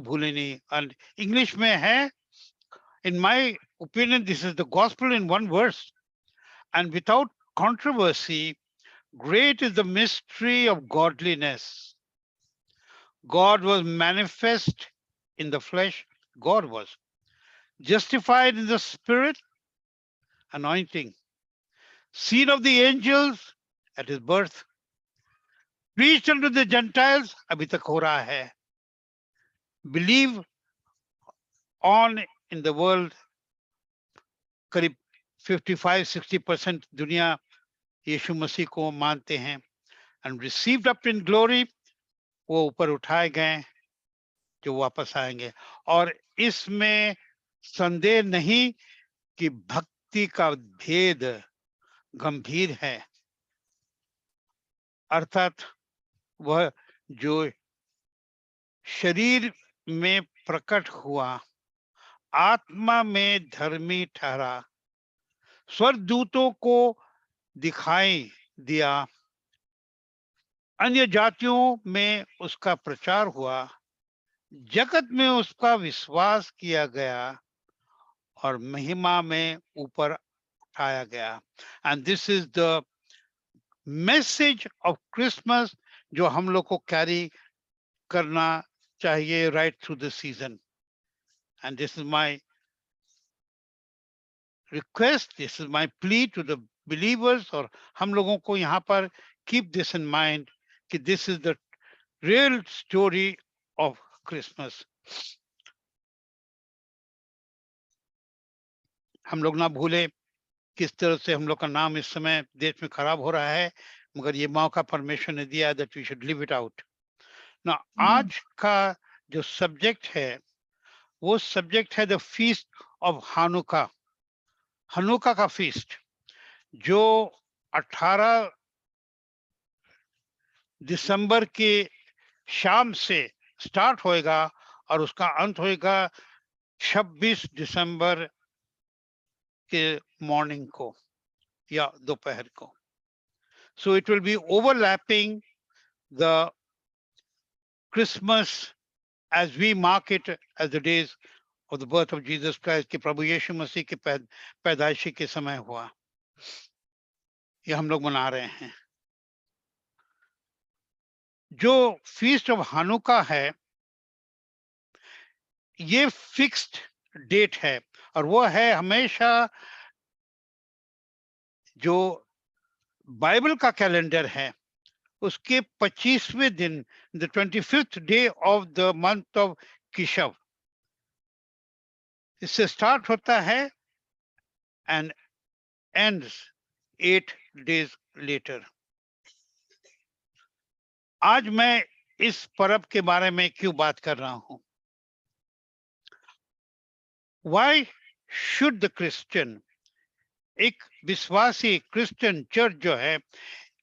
भूले नहीं। And English में है, in my opinion, this is the gospel in one verse. And without controversy, great is the mystery of godliness. God was manifest in the flesh. God was justified in the spirit, anointing, seen of the angels at his birth, preached unto the Gentiles, अभी तक हो रहा है, believe on in the world, करीब 55-60% दुनिया यीशु मसीह को मानते हैं, and received up in glory, वो ऊपर उठाए गए जो वापस आएंगे। और इसमें संदेह नहीं कि भक्ति का भेद गंभीर है, अर्थात वह जो शरीर में प्रकट हुआ, आत्मा में धर्मी ठहरा, स्वर्गदूतों को दिखाई दिया, अन्य जातियों में उसका प्रचार हुआ, जगत में उसका विश्वास किया गया और महिमा में ऊपर उठाया गया। And this is the message of Christmas जो हम लोग को कैरी करना चाहिए right through the season. And this is my request, this is my plea to the believers, और हम लोगों को यहाँ पर कीप दिस इन माइंड कि this is the real story of Christmas. हम लोग ना भूले किस तरह से हम लोग का नाम इस समय देश में खराब हो रहा है, मगर ये मौका परमेश्वर ने दिया that we should live it out ना। आज का जो सब्जेक्ट है वो सब्जेक्ट है the feast of Hanukkah, Hanukkah का फीस्ट, जो 18 दिसंबर के शाम से स्टार्ट होएगा और उसका अंत होएगा 26 दिसंबर के मॉर्निंग को या दोपहर को। So it will be overlapping the Christmas as we mark it as the days of the birth of Jesus Christ, कि प्रभु यीशु मसीह के पैदाइशी के समय हुआ, ये हम लोग मना रहे हैं। जो फीस्ट ऑफ हानुका है ये फिक्स्ड डेट है, और वो है हमेशा जो बाइबल का कैलेंडर है उसके 25वें दिन, the 25th day of the month of Kislev, इससे स्टार्ट होता है एंड एंड्स 8 days लेटर। आज मैं इस पर्व के बारे में क्यों बात कर रहा हूं? Why should the Christian, एक विश्वासी क्रिश्चियन चर्च जो है,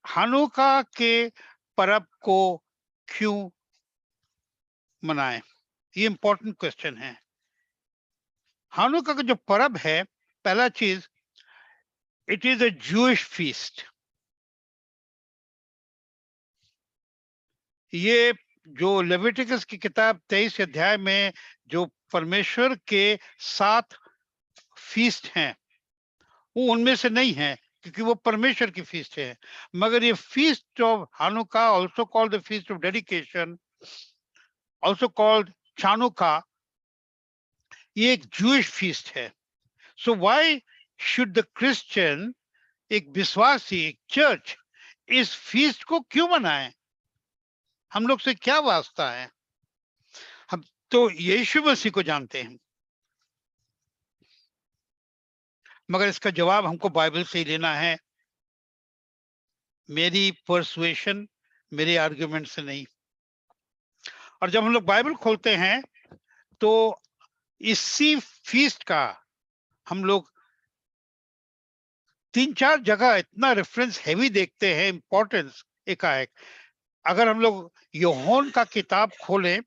हानुका के पर्व को क्यों मनाए? ये इंपॉर्टेंट क्वेश्चन है। हानुका का जो पर्व है, पहला चीज, it is a Jewish feast. ये जो लेविटिकस की किताब 23 अध्याय में जो परमेश्वर के 7 फीस्ट हैं वो उनमें से नहीं है, क्योंकि वो परमेश्वर की फीस्ट है। मगर ये feast of Hanukkah, also called the feast of dedication, also called Chanukah, ये एक जूइश फीस्ट है। So why should the Christian, एक विश्वासी, एक चर्च, इस फीस्ट को क्यों मनाए? हम लोग से क्या वास्ता है? हम तो यीशु मसीह को जानते हैं, मगर इसका जवाब हमको बाइबल से ही लेना है, मेरी परसुएशन, मेरे आर्गुमेंट से नहीं। और जब हम लोग बाइबल खोलते हैं तो इसी फीस्ट का हम लोग 3-4 जगह इतना रेफरेंस हैवी देखते हैं, इंपॉर्टेंस एकाएक। अगर हम लोग यूहन्ना का किताब खोलें,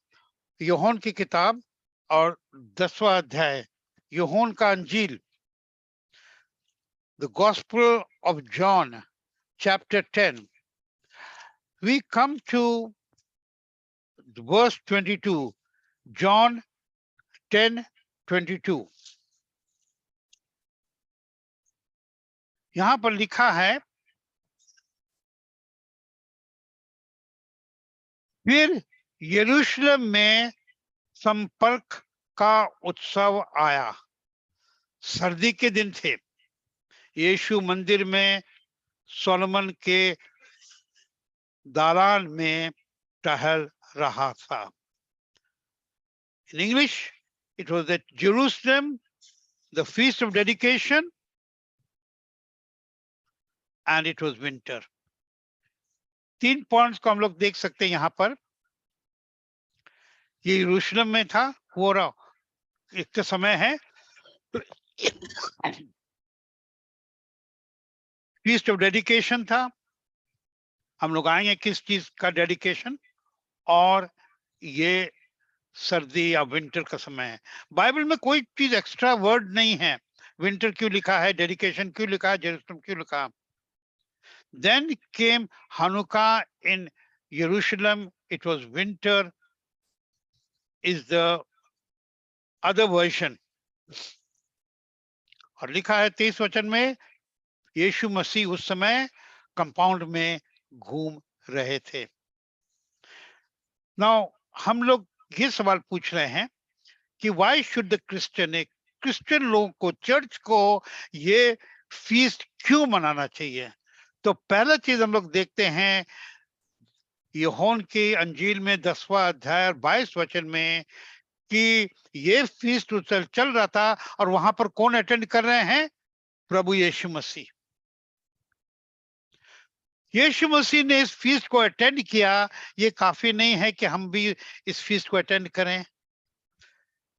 यूहन्ना की किताब और 10वां अध्याय, यूहन्ना का अंजील, the gospel of John chapter 10, we come to verse 22, John 10:22। यहां पर लिखा है, फिर यरूशलेम में संपर्क का उत्सव आया। सर्दी के दिन थे। यीशु मंदिर में सोलोमन के दालान में टहल रहा था। In English, it was at Jerusalem, the feast of dedication, and it was winter. 3 points को हम लोग देख सकते हैं यहां पर। ये यरूशलेम में था, हो रहा एक समय है, फीस्ट ऑफ डेडिकेशन था। हम लोग आएंगे किस चीज का डेडिकेशन, और ये सर्दी या विंटर का समय है। बाइबल में कोई चीज एक्स्ट्रा वर्ड नहीं है। विंटर क्यों लिखा है, डेडिकेशन क्यों लिखा है, जेरूसलम क्यों लिखा। Then came Hanukkah in Jerusalem. It was winter, is the other version. और लिखा है 23 वचन में, यीशु मसीह उस समय कंपाउंड में घूम रहे थे। नाउ हम लोग ये सवाल पूछ रहे हैं कि वाई शुड द क्रिश्चियन, एक क्रिश्चियन लोगों को, चर्च को ये फीस्ट क्यों मनाना चाहिए। तो पहला चीज हम लोग देखते हैं यूहन्ना की अंजील में 10वां अध्याय और 22 वचन में कि ये फीस्ट चल रहा था, और वहां पर कौन अटेंड कर रहे हैं, प्रभु यीशु मसीह। यीशु मसीह ने इस फीस्ट को अटेंड किया, ये काफी नहीं है कि हम भी इस फीस्ट को अटेंड करें।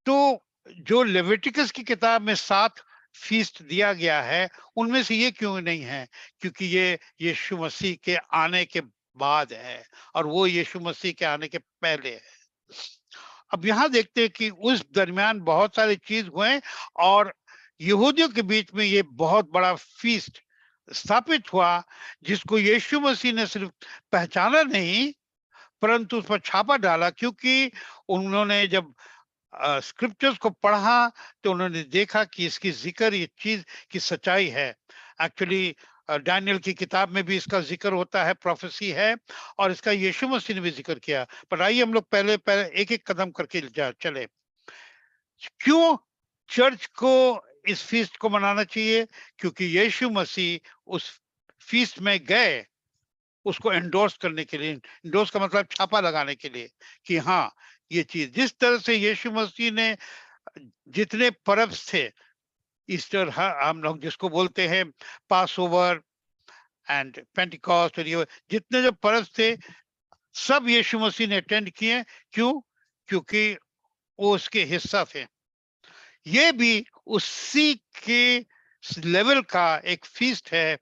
तो जो लेविटिकस की किताब में 7 फीस्ट दिया गया है, उनमें से ये क्यों नहीं है, क्योंकि ये यीशु मसीह के आने के बाद है, और वो यीशु मसीह के आने के पहले है। अब यहां देखते हैं कि उस दरमियान बहुत सारी चीज हुए, और यहूदियों के बीच में ये बहुत बड़ा फीस्ट स्थापित हुआ, जिसको यीशु मसीह ने सिर्फ पहचाना नहीं, परंतु उस पर छापा डाला, क्योंकि उन्होंने जब स्क्रिप्चर्स को पढ़ा तो उन्होंने देखा कि इसकी जिक्र, ये चीज की सच्चाई है। एक्चुअली डैनियल की किताब में भी इसका जिक्र होता है, प्रोफेसी है, और इसका यीशु मसीह ने भी जिक्र किया। पर आइए हम लोग पहले एक एक कदम करके चले। क्यों चर्च को इस फीस्ट को मनाना चाहिए, क्योंकि यीशु मसीह उस फीस्ट में गए उसको एंडोर्स करने के लिए। एंडोर्स का मतलब छापा लगाने के लिए, कि हाँ ये चीज, जिस तरह से यीशु मसीह ने जितने पर्व थे, ईस्टर हम लोग जिसको बोलते हैं, पास ओवर एंड पेंटिकॉस्ट, और ये जितने जो पर्व थे सब यीशु मसीह ने अटेंड किए। क्यों, क्योंकि वो उसके हिस्सा थे। ये भी उसी के लेवल का एक फीस्ट है,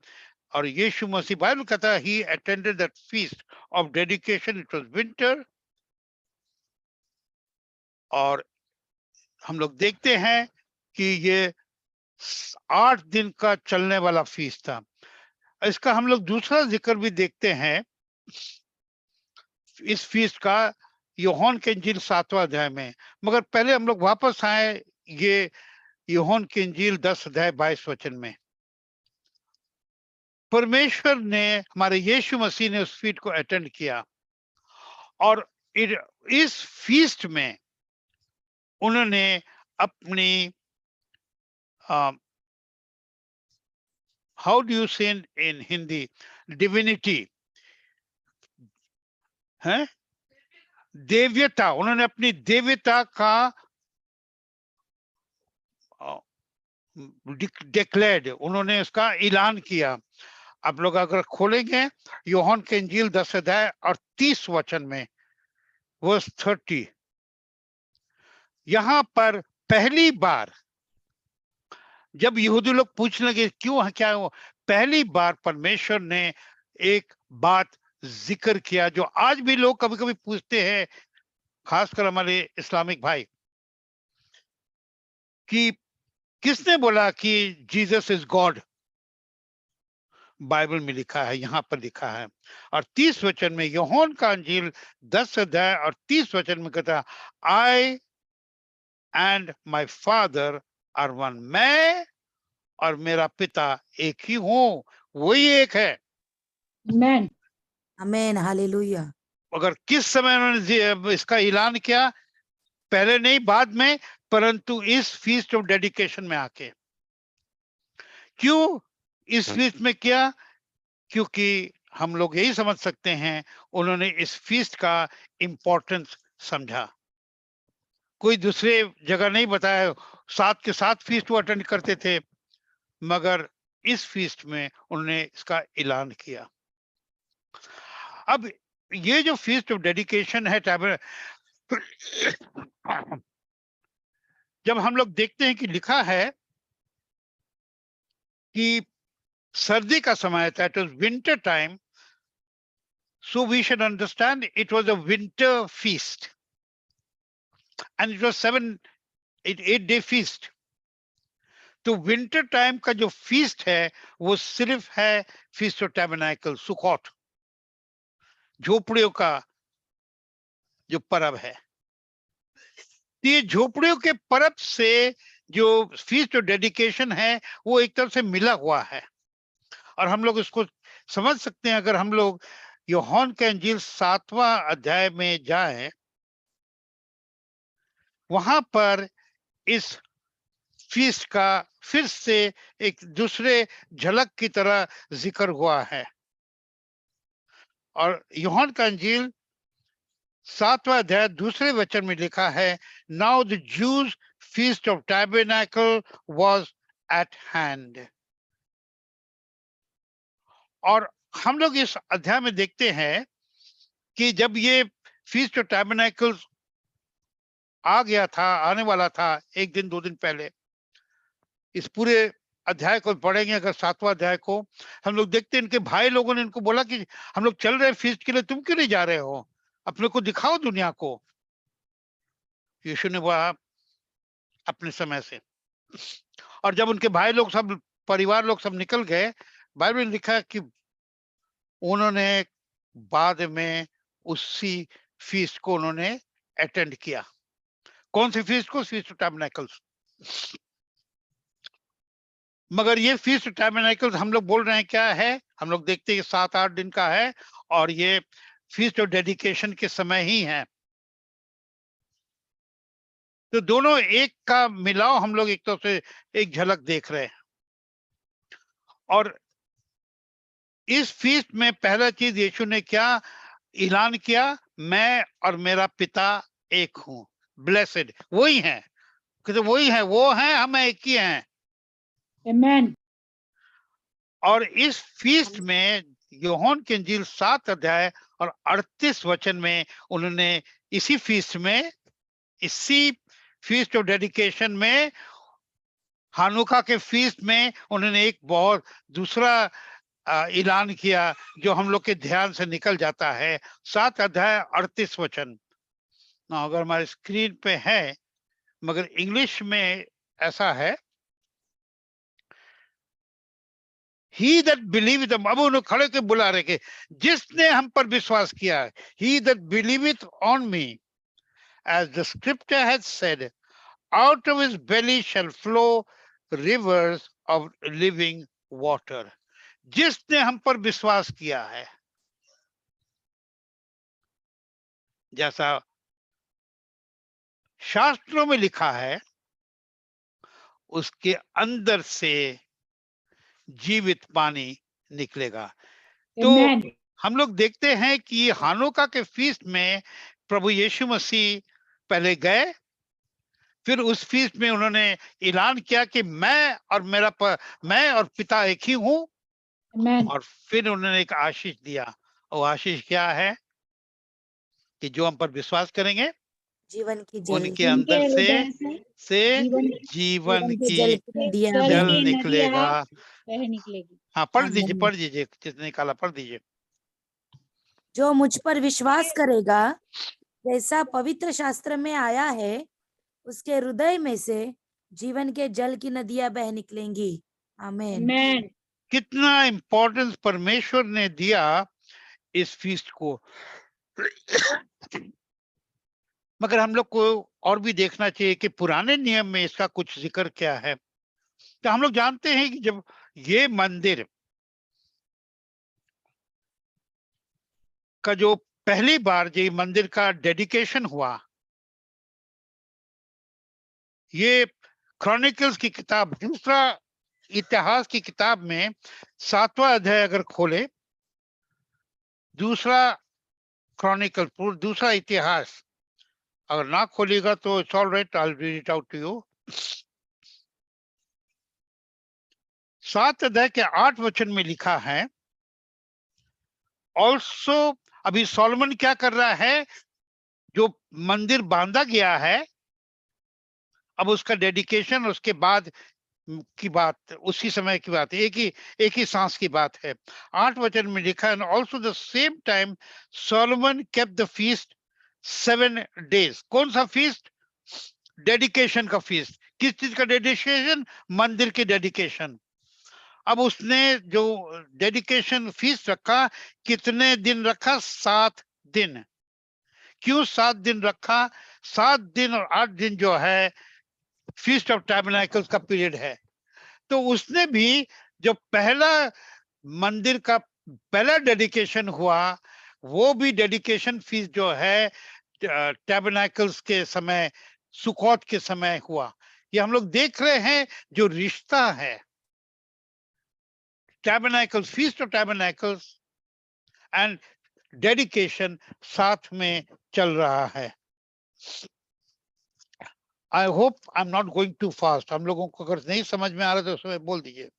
और यीशु मसीह, बाइबल कहता है, he attended that feast of dedication, it was winter. और हम लोग देखते हैं कि ये 8 दिन का चलने वाला फीस्ट था। इसका हम लोग दूसरा जिक्र भी देखते हैं इस फीस्ट का, यूहन्ना के इंजील 7वां अध्याय में। मगर पहले हम लोग वापस आए ये यूहन्ना की इंजील 10 अध्याय 22 वचन में। परमेश्वर ने, हमारे यीशु मसीह ने उस फीस्ट को अटेंड किया, और इस फीस्ट में उन्होंने अपनी हाउ डू यू से इन हिंदी, डिविनिटी है, देव्यता, उन्होंने अपनी देव्यता का डिक्लेयर्ड, उन्होंने उसका ऐलान किया। आप लोग अगर खोलेंगे यूहन्ना के इंजील 10 अध्याय और 30 वचन में, वर्स 30, यहां पर पहली बार जब यहूदी लोग पूछने लगे क्यों, क्या हो, पहली बार परमेश्वर ने एक बात जिक्र किया, जो आज भी लोग कभी कभी पूछते हैं, खासकर हमारे इस्लामिक भाई, कि किसने बोला कि जीसस इज गॉड। बाइबल में लिखा है, यहाँ पर लिखा है। और 30 वचन में, यूहन्ना का अंजील 10 अध्याय और 30 वचन में कहता है, I and my father are one, मैं और मेरा पिता एक ही हूं, वही एक है। Amen. आमेन, हालेलुया। अगर किस समय उन्होंने इसका ऐलान किया, पहले नहीं बाद में, परंतु इस फीस्ट ऑफ डेडिकेशन में आके। क्यों इस फीस्ट में किया? क्योंकि हम लोग यही समझ सकते हैं, उन्होंने इस फीस्ट का इंपॉर्टेंस समझा। कोई दूसरे जगह नहीं बताया, साथ के साथ फीस्ट वो अटेंड करते थे, मगर इस फीस्ट में उन्होंने इसका ऐलान किया। अब ये जो फीस्ट ऑफ डेडिकेशन है, जब हम लोग देखते हैं कि लिखा है कि सर्दी का समय था, it was winter time, so we should understand it was a winter feast and it was 8-day feast. तो विंटर टाइम का जो फीस्ट है वो सिर्फ है फीस्ट ऑफ टैबरनेकल, सुकोट, झोपड़ियों का जो पर्व है। ये झोपड़ियों के पर्व से जो फीस्ट ऑफ डेडिकेशन है वो एक तरह से मिला हुआ है, और हम लोग इसको समझ सकते हैं अगर हम लोग यूहन्ना के अंजील 7वां अध्याय में जाएं, वहां पर इस फीस्ट का फिर से एक दूसरे झलक की तरह जिक्र हुआ है। और यूहन्ना का अंजील 7वां अध्याय दूसरे वचन में लिखा है, now the Jews feast of tabernacle was at hand. और हम लोग इस अध्याय में देखते हैं कि जब ये फीस्ट ऑफ टैबरनेकल आ गया था, आने वाला था 1 दिन 2 दिन पहले, इस पूरे अध्याय को पढ़ेंगे अगर 7वां अध्याय को, हम लोग देखते हैं इनके भाई लोगों ने इनको बोला कि हम लोग चल रहे हैं फीस्ट के लिए, तुम क्यों नहीं जा रहे हो, अपने को दिखाओ दुनिया को। यीशु ने बोला अपने समय से। और जब उनके भाई लोग सब, परिवार लोग सब निकल गए, बाइबल में लिखा कि उन्होंने बाद में उसी फीस्ट को उन्होंने अटेंड किया। कौन सी फीस्ट को? Feast of tabernacles. मगर ये फीस्ट ऑफ टैबरनेकल्स हम लोग बोल रहे हैं क्या है, हम लोग देखते हैं 7-8 दिन का है, और ये फीस्ट ऑफ डेडिकेशन के समय ही है। तो दोनों एक का मिलाव हम लोग एक तरह से एक झलक देख रहे हैं। और इस फीस्ट में पहला चीज यीशु ने क्या ऐलान किया? मैं और मेरा पिता एक हूं। ब्लेसेड, वही है, वही है, वो है, हम एक ही हैं। Amen. और इस फीस्ट में यूहन्ना के अंजील 7 अध्याय और 38 वचन में उन्होंने इसी फीस्ट में, इसी फीस्ट ऑफ डेडिकेशन में, हानुका के फीस्ट में उन्होंने एक बहुत दूसरा ऐलान किया जो हम लोग के ध्यान से निकल जाता है। 7 अध्याय 38 वचन ना, अगर हमारे स्क्रीन पे है, मगर इंग्लिश में ऐसा है, ही दैट बिलीव, अब उन्हें खड़े के बुला रहे के, जिसने हम पर विश्वास किया, he that believeth on me, as the scripture has said, out of his belly shall flow rivers of living water. जिसने हम पर विश्वास किया है, जैसा शास्त्रों में लिखा है, उसके अंदर से जीवित पानी निकलेगा। तो Amen. हम लोग देखते हैं कि हानुका के फीस्ट में प्रभु यीशु मसीह पहले गए, फिर उस फीस्ट में उन्होंने ऐलान किया कि मैं और पिता एक ही हूं। Amen. और फिर उन्होंने एक आशीष दिया, और आशीष क्या है कि जो हम पर विश्वास करेंगे जीवन की जल, उनके अंदर हृदय से जीवन जीवन की की जल की नदियां जल जल की निकलेगा। नदियां बह निकलेगी। हाँ, पढ़ आमीन। दीजिए जिसने निकाला, पढ़ दीजिए। जो मुझ पर विश्वास करेगा, जैसा पवित्र शास्त्र में आया है, उसके हृदय में से जीवन के जल की नदियां बह निकलेंगी। आमीन। Amen. कितना इंपॉर्टेंस परमेश्वर ने दिया इस फीस्ट को। मगर हम लोग को और भी देखना चाहिए कि पुराने नियम में इसका कुछ जिक्र क्या है। तो हम लोग जानते हैं कि जब ये मंदिर का जो पहली बार ये मंदिर का डेडिकेशन हुआ, ये क्रॉनिकल्स की किताब, दूसरा इतिहास की किताब में 7वां अध्याय अगर खोले, दूसरा क्रॉनिकल, दूसरा इतिहास अगर ना खोलेगा तो it's all right, I will read it out to you. 7 अध्याय के 8 वचन में लिखा है, ऑल्सो, अभी सोलोमन क्या कर रहा है, जो मंदिर बांधा गया है, अब उसका डेडिकेशन, उसके बाद की बात, उसी समय की बात, एक ही सांस की बात है। 8 वचन में लिखा है, also the same time Solomon kept the feast 7 days। कौन सा फीस्ट? डेडिकेशन का फीस्ट। किस चीज का डेडिकेशन? मंदिर की डेडिकेशन। अब उसने जो डेडिकेशन फीस्ट रखा, कितने दिन रखा? 7 दिन। क्यों 7 दिन रखा? 7 दिन और 8 दिन जो है फीस्ट ऑफ टैबरनेकल्स का पीरियड है। तो उसने भी जो पहला मंदिर का पहला डेडिकेशन हुआ, वो भी डेडिकेशन फीस्ट जो है टैबरनेकल्स के समय, सुकोत के समय हुआ। ये हम लोग देख रहे हैं जो रिश्ता है tabernacles, feast of tabernacles and dedication साथ में चल रहा है। I hope I am not going too fast. हम लोगों को अगर नहीं समझ में आ रहा तो उसमें बोल दीजिए।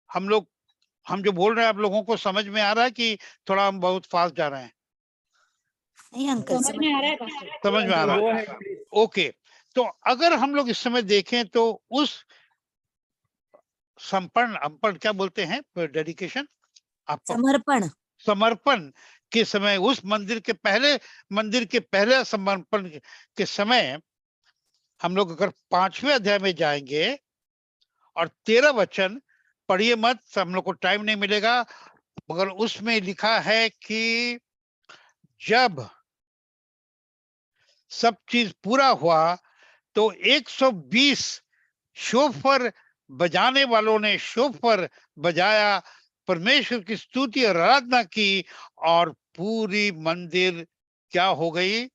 हम जो बोल रहे हैं आप लोगों को समझ में आ रहा है कि थोड़ा हम बहुत फास्ट जा रहे हैं? नहीं अंकल, समझ में आ रहा है पास्टर। समझ में आ रहा है? ओके। तो अगर हम लोग इस समय देखें तो उस समर्पण क्या बोलते हैं, डेडिकेशन, आपको समर्पण समर्पण के समय, उस मंदिर के पहले समर्पण के समय, हम लोग अगर 5वें अध्याय में जाएंगे और 13 वचन पढ़िए मत, हम लोग को टाइम नहीं मिलेगा, मगर उसमें लिखा है कि जब सब चीज पूरा हुआ तो 120 शोफर बजाने वालों ने शोफर बजाया, परमेश्वर की स्तुति और आराधना की, और पूरी मंदिर क्या हो गई?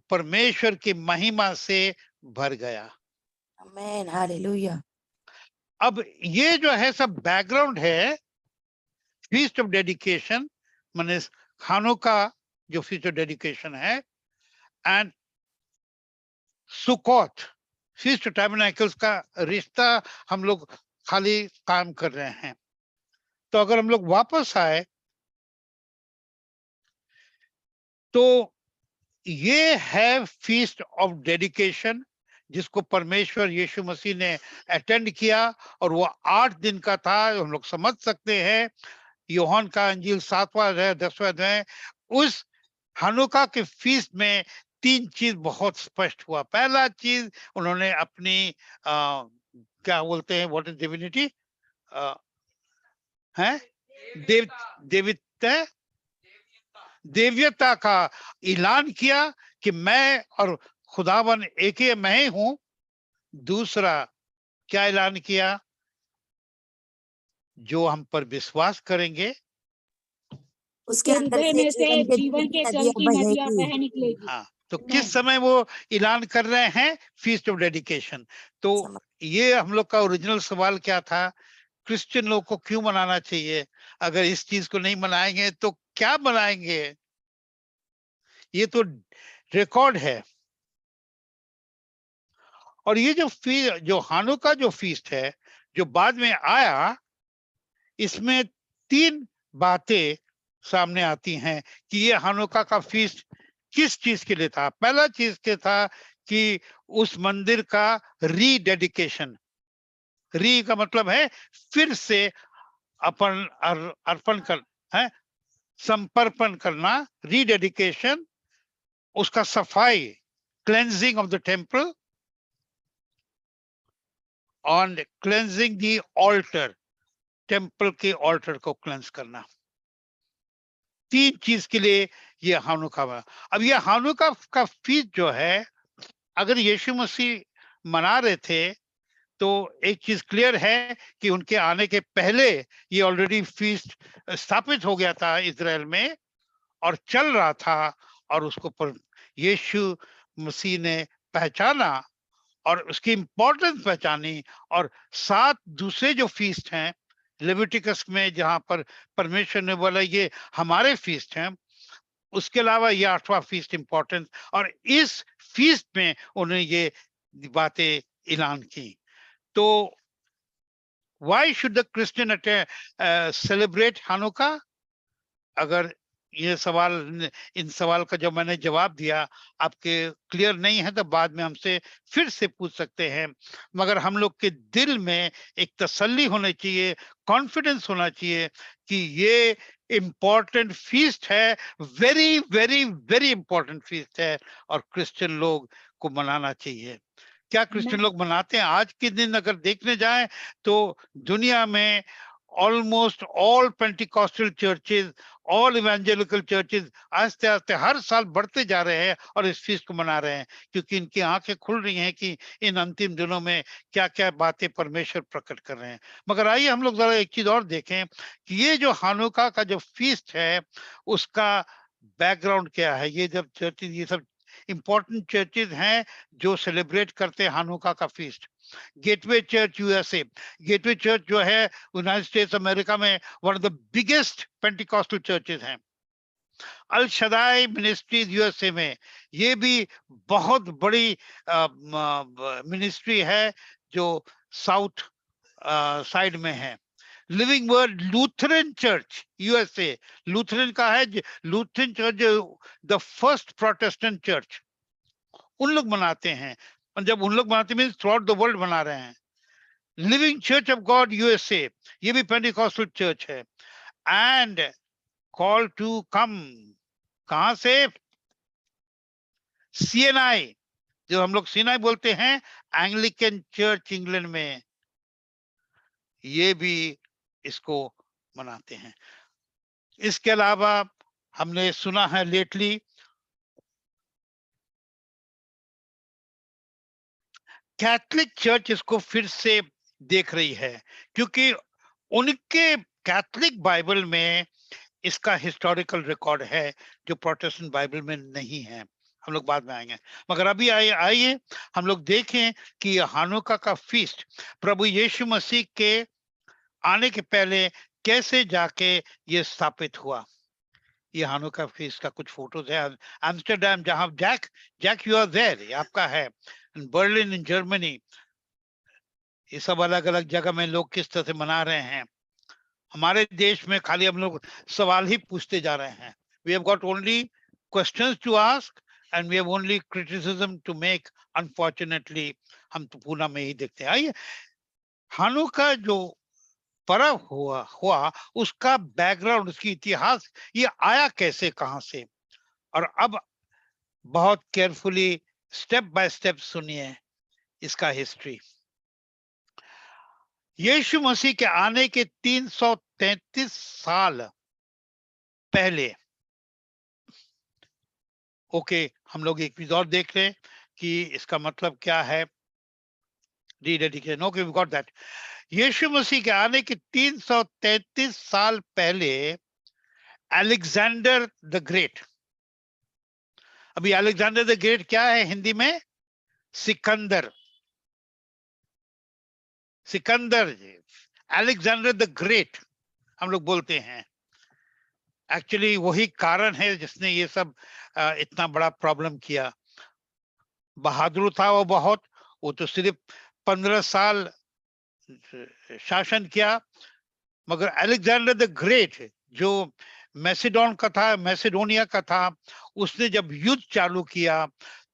परमेश्वर की महिमा से भर गया। आमेन, हालेलुया। अब ये जो है सब बैकग्राउंड है फीस्ट ऑफ डेडिकेशन, माने खानों का जो फीस्ट ऑफ डेडिकेशन है, एंड सुकोत, फीस्ट ऑफ टैबरनेकल्स का रिश्ता हम लोग खाली काम कर रहे हैं। तो अगर हम लोग वापस आए तो ये है फीस्ट ऑफ डेडिकेशन, जिसको परमेश्वर यीशु मसीह ने अटेंड किया, और वो 8 दिन का था। हम लोग समझ सकते हैं यूहन्ना का इंजील 7वां अध्याय 10वां अध्याय, उस हनुका के फीस्ट में 3 चीज बहुत स्पष्ट हुआ। पहला चीज, उन्होंने अपनी क्या बोलते हैं, व्हाट इज डिविनिटी, है देवता का ऐलान किया कि मैं और खुदावन एक ही मैं ही हूं। दूसरा क्या ऐलान किया? जो हम पर विश्वास करेंगे, उसके अंदर हृदय से में से जीवन की जल की नदियां बहेगी। बह निकलेगी। हाँ, तो किस समय वो ऐलान कर रहे हैं? Feast of dedication. तो ये हम लोग का ओरिजिनल सवाल क्या था, क्रिश्चियन लोग को क्यों मनाना चाहिए? अगर इस चीज को नहीं मनाएंगे तो क्या मनाएंगे? ये तो रिकॉर्ड है। और ये जो हानुका जो फीस्ट है, जो बाद में आया, इसमें 3 बातें सामने आती हैं कि ये हानुका का फीस्ट किस चीज के लिए था। पहला चीज के था कि उस मंदिर का रीडेडिकेशन, री का मतलब है फिर से अर्पण कर है, समर्पण करना, रीडेडिकेशन, उसका सफाई, cleansing of the temple, on cleansing the alter, temple के ऑल्टर को क्लेंस करना। 3 चीज के लिए ये हानुका बना। अब ये हानुका का फीस्ट जो है, अगर यीशु मसीह मना रहे थे तो एक चीज क्लियर है कि उनके आने के पहले ये ऑलरेडी फीस्ट स्थापित हो गया था इजराइल में और चल रहा था, और उसको पर यीशु मसीह ने पहचाना और उसकी इंपॉर्टेंस पहचानी। और 7 दूसरे जो फीस्ट हैं लेविटिकस में, जहां पर परमेश्वर ने बोला ये हमारे फीस्ट हैं, उसके अलावा ये 8वां फीस्ट इंपॉर्टेंट, और इस फीस्ट में उन्होंने ये बातें ऐलान की। तो why should the Christian celebrate Hanukkah? अगर ये सवाल, इन सवाल का जो मैंने जवाब दिया आपके क्लियर नहीं है तो बाद में हमसे फिर से पूछ सकते हैं, मगर हम लोग के दिल में एक तसल्ली होनी चाहिए, कॉन्फिडेंस होना चाहिए कि ये इम्पोर्टेंट फीस्ट है, very very very important feast है, और क्रिश्चियन लोग को मनाना चाहिए। क्या क्रिश्चियन लोग मनाते हैं? आज के दिन अगर देखने जाएं तो दुनिया में almost all Pentecostal churches, all evangelical churches आस्ते आस्ते हर साल बढ़ते जा रहे हैं और इस फीस्ट को मना रहे हैं, क्योंकि इनकी आंखें खुल रही हैं कि इन अंतिम दिनों में क्या क्या बातें परमेश्वर प्रकट कर रहे हैं। मगर आइए हम लोग जरा एक चीज और देखें कि ये जो हानुका का जो फीस्ट है उसका बैकग्राउंड क्या है। ये जब चर्चेज, ये सब इंपॉर्टेंट चर्चेज हैं जो सेलिब्रेट करते हैं हानुका का feast. Gateway church USA, gateway church जो है यूनाइटेड स्टेट्स अमेरिका में one of the biggest Pentecostal churches हैं। अल शदाई मिनिस्ट्रीज यूएसए में ये भी बहुत बड़ी मिनिस्ट्री है जो साउथ साइड में है। Living word Lutheran church USA, Lutheran का है, Lutheran church the first Protestant church, उन लोग मनाते हैं। और जब उन लोग मनाते means through out the world मना रहे हैं। Living church of God USA, ये भी पेंटिकॉस्टल चर्च है। एंड कॉल टू कम, कहां से? सीएनआई, जो हम लोग सीएनआई बोलते हैं, एंग्लिकन चर्च इंग्लैंड में, ये भी इसको मनाते हैं। इसके अलावा हमने सुना है लेटली कैथलिक चर्च इसको फिर से देख रही है, क्योंकि उनके कैथलिक बाइबल में इसका हिस्टोरिकल रिकॉर्ड है जो प्रोटेस्टेंट बाइबल में नहीं है। हम लोग बाद में आएंगे, मगर अभी आइए हम लोग देखें कि हानुका का फीस्ट प्रभु यीशु मसीह के आने के पहले कैसे जाके ये स्थापित हुआ। ये हानुका फीस्ट का कुछ फोटोज है एम्स्टरडैम, जहां जैक यू आर देयर, ये आपका है। बर्लिन इन जर्मनी, ये सब अलग अलग जगह में लोग किस तरह से मना रहे हैं। हमारे देश में खाली हम लोग सवाल ही पूछते जा रहे हैं। We have got only questions to ask and we have only criticism to make. Unfortunately हम तो पूना में ही देखते हैं। आइए हानुका जो पर्व हुआ उसका बैकग्राउंड, उसकी इतिहास, ये आया कैसे, कहां से। और अब बहुत केयरफुली स्टेप बाय स्टेप सुनिए इसका हिस्ट्री। यीशु मसीह के आने के 333 साल पहले, ओके, हम लोग एक चीज और देख रहे हैं कि इसका मतलब क्या है। Okay, we got that. Yeshu Masih के आने के 333 साल पहले अलेक्जेंडर द ग्रेट, अभी अलेक्जेंडर द ग्रेट क्या है हिंदी में? Sikandar, Sikandar, Alexander the Great हम लोग बोलते हैं। एक्चुअली वही कारण है जिसने ये सब इतना बड़ा प्रॉब्लम किया। बहादुर था वो बहुत, वो तो सिर्फ 15 साल शासन किया, मगर अलेक्जेंडर द ग्रेट जो मैसेडोनिया का था, उसने जब युद्ध चालू किया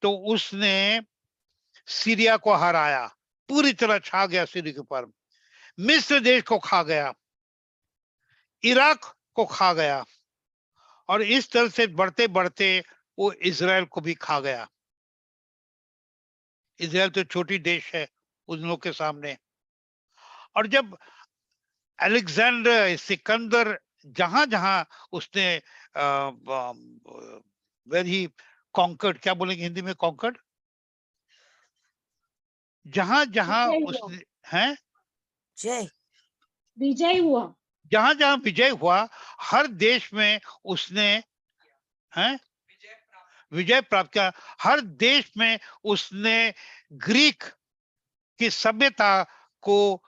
तो उसने सीरिया को हराया, पूरी तरह छा गया सीरिया के ऊपर, मिस्र देश को खा गया, इराक को खा गया, और इस तरह से बढ़ते बढ़ते वो इजराइल को भी खा गया। इजराइल तो छोटी देश है उन लोगों के सामने। और जब अलेक्जेंडर सिकंदर जहां जहां उसने वेर ही कॉन्कर्ड, क्या बोलेंगे हिंदी में कॉन्कर्ड, जहां जहां विजय हुआ। उसने हैं, जय विजय हुआ। जहां जहां विजय हुआ, हर देश में उसने हैं विजय प्राप्त किया। हर देश में उसने ग्रीक की सभ्यता को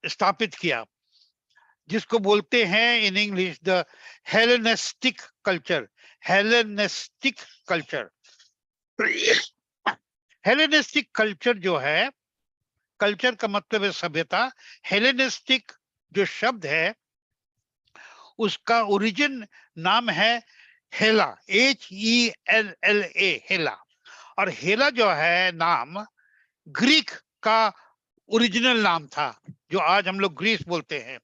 स्थापित किया, जिसको बोलते हैं in English the Hellenistic culture. Hellenistic culture, Hellenistic culture जो है, कल्चर का मतलब है सभ्यता। हेलेनिस्टिक जो शब्द है उसका ओरिजिन नाम है हेला, HELLA, हेला। और हेला जो है नाम ग्रीक का ओरिजिनल नाम था, जो आज हम लोग ग्रीस बोलते हैं,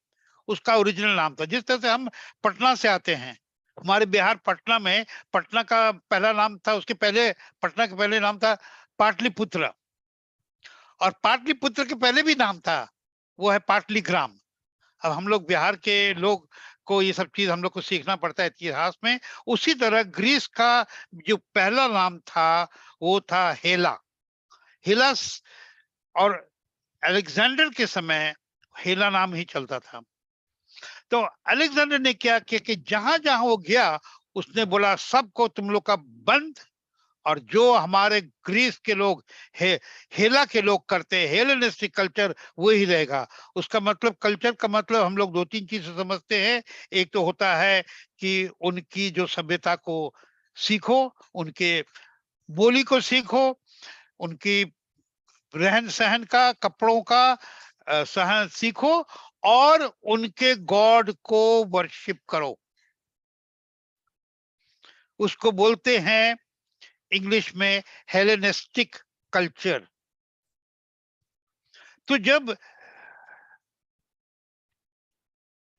उसका ओरिजिनल नाम था। जिस तरह से हम पटना से आते हैं, हमारे बिहार पटना में पटना का पहला नाम था, उसके पहले पटना के पहले नाम था पाटलिपुत्र, और पाटलिपुत्र के पहले भी नाम था, वो है पाटलिग्राम। अब हम लोग बिहार के लोग को ये सब चीज हम लोग को सीखना पड़ता है इतिहास में। उसी तरह ग्रीस का जो पहला नाम था वो था हेला, हिलास। और अलेक्जेंडर के समय हेला नाम ही चलता था। तो अलेक्जेंडर ने क्या किया कि जहां जहां वो गया उसने बोला सबको तुम लोग का बंद, और जो हमारे ग्रीस के लोग हेला के लोग करते हैं, हेलेनिस्टिक कल्चर, वही रहेगा। उसका मतलब, कल्चर का मतलब हम लोग दो तीन चीजें समझते हैं। एक तो होता है कि उनकी जो सभ्यता को सीखो, उनके बोली को सीखो, उनकी रहन सहन का, कपड़ों का सहन सीखो, और उनके गॉड को वर्शिप करो। उसको बोलते हैं इंग्लिश में हेलेनिस्टिक कल्चर। तो जब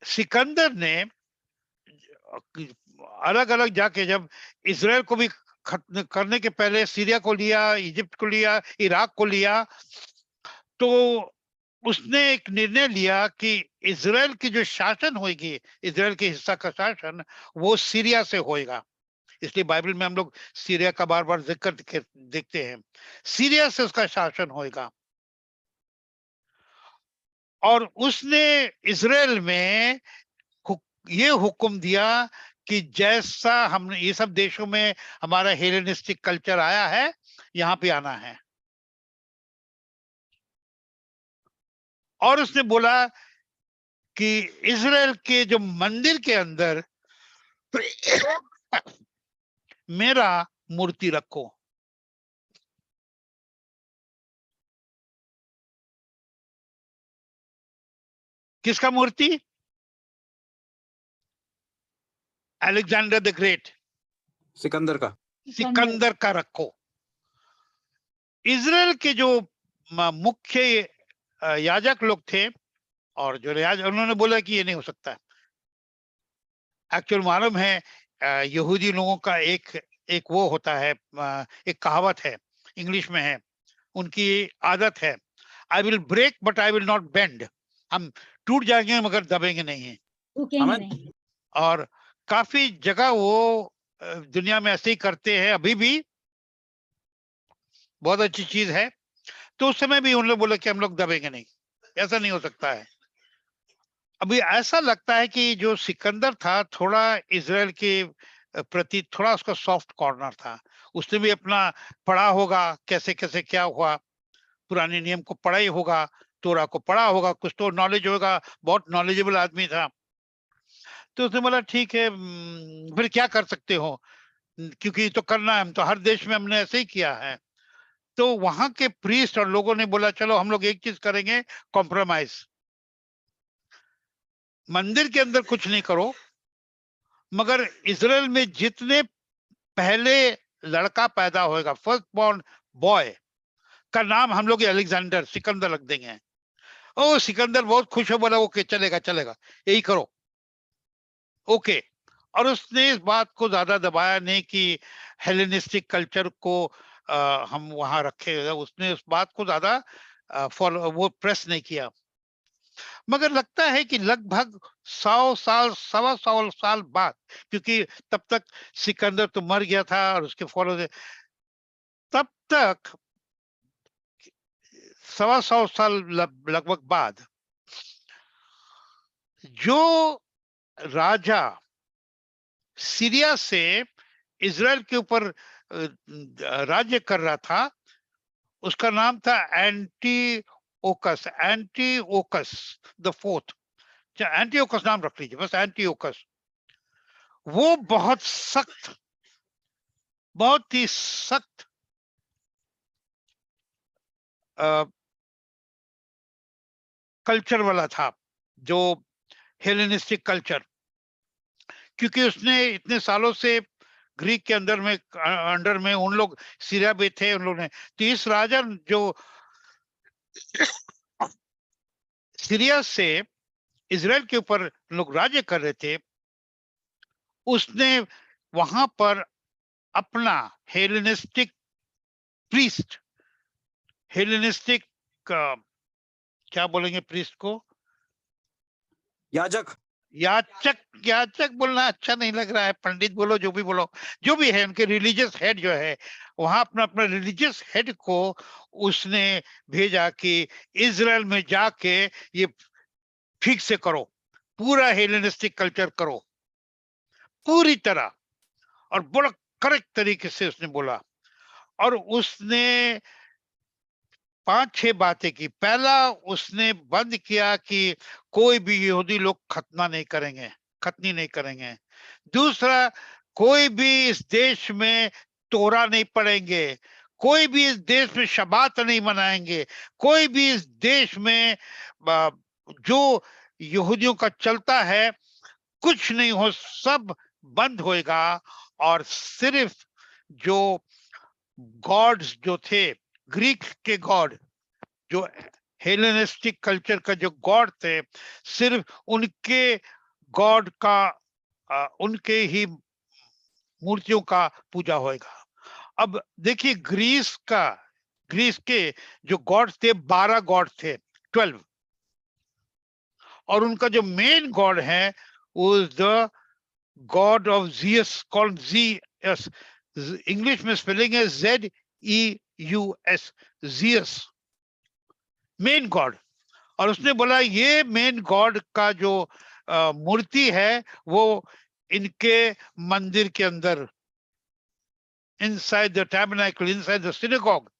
सिकंदर ने अलग अलग जाके जब इजराइल को भी खत्म करने के पहले सीरिया को लिया, इजिप्ट को लिया, इराक को लिया, तो उसने एक निर्णय लिया कि इजराइल की जो शासन होगी, इजराइल के हिस्सा का शासन, वो सीरिया से होएगा। इसलिए बाइबल में हम लोग सीरिया का बार बार जिक्र देखते हैं। सीरिया से उसका शासन होएगा। और उसने इजराइल में ये हुक्म दिया कि जैसा हम ये सब देशों में हमारा हेलेनिस्टिक कल्चर आया है, यहाँ पे आना है। और उसने बोला कि इजराइल के जो मंदिर के अंदर मेरा मूर्ति रखो। किसका मूर्ति? अलेक्जेंडर द ग्रेट, सिकंदर का। सिकंदर का रखो। इजराइल के जो मुख्य याजक लोग थे, और जो याजक, उन्होंने बोला कि ये नहीं हो सकता। एक्चुअल मालूम है यहूदी लोगों का एक एक वो होता है, एक कहावत है, इंग्लिश में है, उनकी आदत है, I will break but I will not bend. हम टूट जाएंगे मगर दबेंगे नहीं। रुकेंगे हमें नहीं। और काफी जगह वो दुनिया में ऐसे ही करते हैं अभी भी, बहुत अच्छी चीज है। तो उस समय भी उन लोग बोले कि हम लोग दबेंगे नहीं, ऐसा नहीं हो सकता है। अभी ऐसा लगता है कि जो सिकंदर था, थोड़ा इजराइल के प्रति थोड़ा उसका सॉफ्ट कॉर्नर था। उसने भी अपना पढ़ा होगा कैसे कैसे क्या हुआ, पुराने नियम को पढ़ा ही होगा, तोरा को पढ़ा होगा, कुछ तो नॉलेज होगा, बहुत नॉलेजेबल आदमी था। तो उसने बोला ठीक है, फिर क्या कर सकते हो, क्योंकि ये तो करना है, हम तो हर देश में हमने ऐसे ही किया है। तो वहां के प्रीस्ट और लोगों ने बोला चलो हम लोग एक चीज करेंगे, कॉम्प्रोमाइज। मंदिर के अंदर कुछ नहीं करो, मगर इजराइल में जितने पहले लड़का पैदा होएगा, फर्स्ट बॉर्न बॉय का नाम हम लोग अलेक्जेंडर, सिकंदर रख देंगे। ओ सिकंदर बहुत खुश हो, बोला ओके चलेगा चलेगा, यही करो, ओके। और उसने इस बात को ज्यादा दबाया नहीं कि हेलेनिस्टिक कल्चर को हम वहां रखे। उसने उस बात को ज्यादा फॉलो वो प्रेस नहीं किया। मगर लगता है कि लगभग 100 साल, 125 साल बाद, क्योंकि तब तक सिकंदर तो मर गया था और उसके फॉलो तब तक 125 साल लगभग बाद जो राजा सीरिया से इजराइल के ऊपर राज्य कर रहा था, उसका नाम था Antiochus, Antiochus the fourth. Antiochus नाम रख लीजिए बस, एंटीओकस। वो बहुत सख्त, बहुत ही सख्त कल्चर वाला था, जो हेलेनिस्टिक कल्चर, क्योंकि उसने इतने सालों से ग्रीक के अंडर में उन लोग सीरिया भी थे उन लोग ने। तो इस राजा जो सीरिया से इजराइल के ऊपर लोग राज्य कर रहे थे, उसने वहां पर अपना हेलेनिस्टिक प्रीस्ट, हेलेनिस्टिक क्या बोलेंगे प्रीस्ट को, याजक। याचक, याचक बोलना अच्छा नहीं लग रहा है, पंडित बोलो, जो भी बोलो, जो भी है, उनके रिलीजियस हेड जो है, वहां अपना अपना रिलीजियस हेड को उसने भेजा कि इजराइल में जाके ये ठीक से करो, पूरा हेलेनिस्टिक कल्चर करो पूरी तरह। और बड़ा करेक्ट तरीके से उसने बोला, और उसने 5-6 बातें की। पहला, उसने बंद किया कि कोई भी यहूदी लोग खतना नहीं करेंगे, खतनी नहीं करेंगे। दूसरा, कोई भी इस देश में तोरा नहीं पढ़ेंगे, कोई भी इस देश में शबात नहीं मनाएंगे, कोई भी इस देश में जो यहूदियों का चलता है कुछ नहीं हो, सब बंद होएगा। और सिर्फ जो गॉड्स जो थे, ग्रीक के गॉड, जो हेलेनिस्टिक कल्चर का जो गॉड थे, सिर्फ उनके गॉड का उनके ही मूर्तियों का पूजा होएगा। अब देखिए, ग्रीस के जो गॉड थे, 12 गॉड थे, 12, और उनका जो मेन गॉड है वो the God of Jesus, called GS. English में स्पेलिंग है ZEUS, जियस, मेन गॉड। और उसने बोला ये मेन गॉड का जो मूर्ति है वो इनके मंदिर के अंदर, inside the tabernacle, inside the synagogue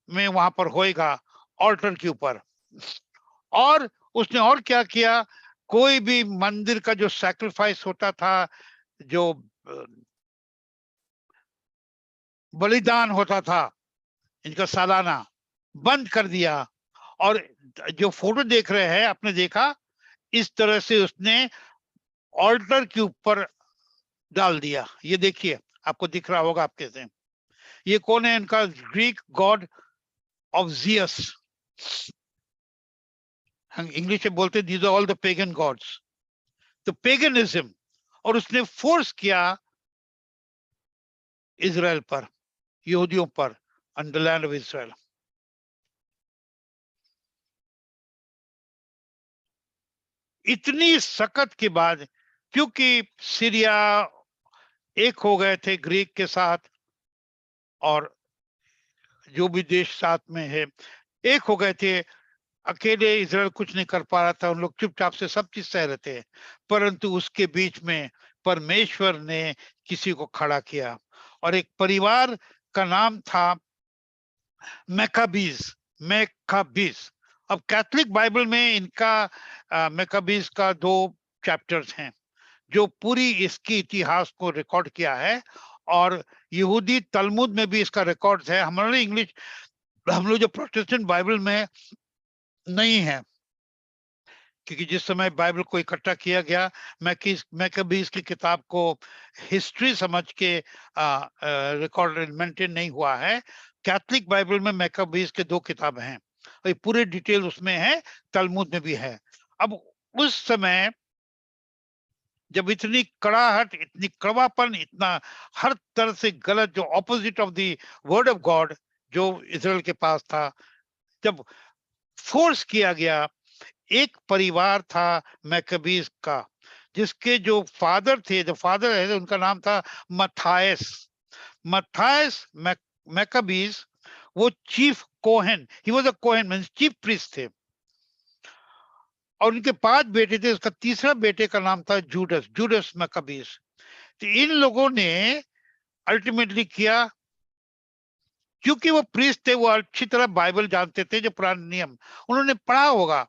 में वहां पर होएगा, ऑल्टर के ऊपर। और उसने और क्या किया, कोई भी मंदिर का जो सैक्रिफाइस होता था, जो बलिदान होता था इनका सालाना, बंद कर दिया। और जो फोटो देख रहे हैं, आपने देखा, इस तरह से उसने ऑल्टर के ऊपर डाल दिया। ये देखिए, आपको दिख रहा होगा आपके से। ये कौन है? इनका ग्रीक गॉड ऑफ जियस। हम इंग्लिश में बोलते these are all the pagan gods, तो पेगनिज्म। और उसने फोर्स किया इजराइल पर, यहूदियों पर, on the land of Israel. इतनी सकत के बाद, क्योंकि सीरिया एक हो गए थे ग्रीक के साथ, और जो भी देश साथ में है एक हो गए थे, अकेले इजराइल कुछ नहीं कर पा रहा था, उन लोग चुपचाप से सब चीज सह रहे थे। परंतु उसके बीच में परमेश्वर ने किसी को खड़ा किया, और एक परिवार का नाम था मैकाबीज, मैकाबीज। अब कैथोलिक बाइबल में इनका मैकाबीज का 2 चैप्टर्स हैं जो पूरी इसकी इतिहास को रिकॉर्ड किया है, और यहूदी तलमुद में भी इसका रिकॉर्ड है। हमारे इंग्लिश, हम लोग जो प्रोटेस्टेंट बाइबल में नहीं है, क्योंकि जिस समय बाइबल को इकट्ठा किया गया, मैकाबीज की किताब को हिस्ट्री समझ के रिकॉर्ड मेंटेन नहीं हुआ है। कैथोलिक बाइबल में मैकाबीज के 2 किताब हैं, और ये पूरे डिटेल उसमें है, तलमुद में भी है। अब उस समय जब इतनी कड़ाहट, इतनी कड़वापन, इतना हर तरह से गलत, जो opposite of the word of God जो इजराइल के पास था, जब फोर्स किया गया, एक परिवार था मैकबीज का, जिसके जो फादर थे, जो फादर है उनका नाम था मथायस। मथायस मैकबीज, वो chief Cohen, he was a Cohen means chief priest थे, और उनके 5 बेटे थे। उसका तीसरा बेटे का नाम था जूडस, जूडस मैकबीज। तो इन लोगों ने अल्टीमेटली किया, क्योंकि वो प्रीस्ट थे, वो अच्छी तरह बाइबल जानते थे, जो पुराने नियम उन्होंने पढ़ा होगा,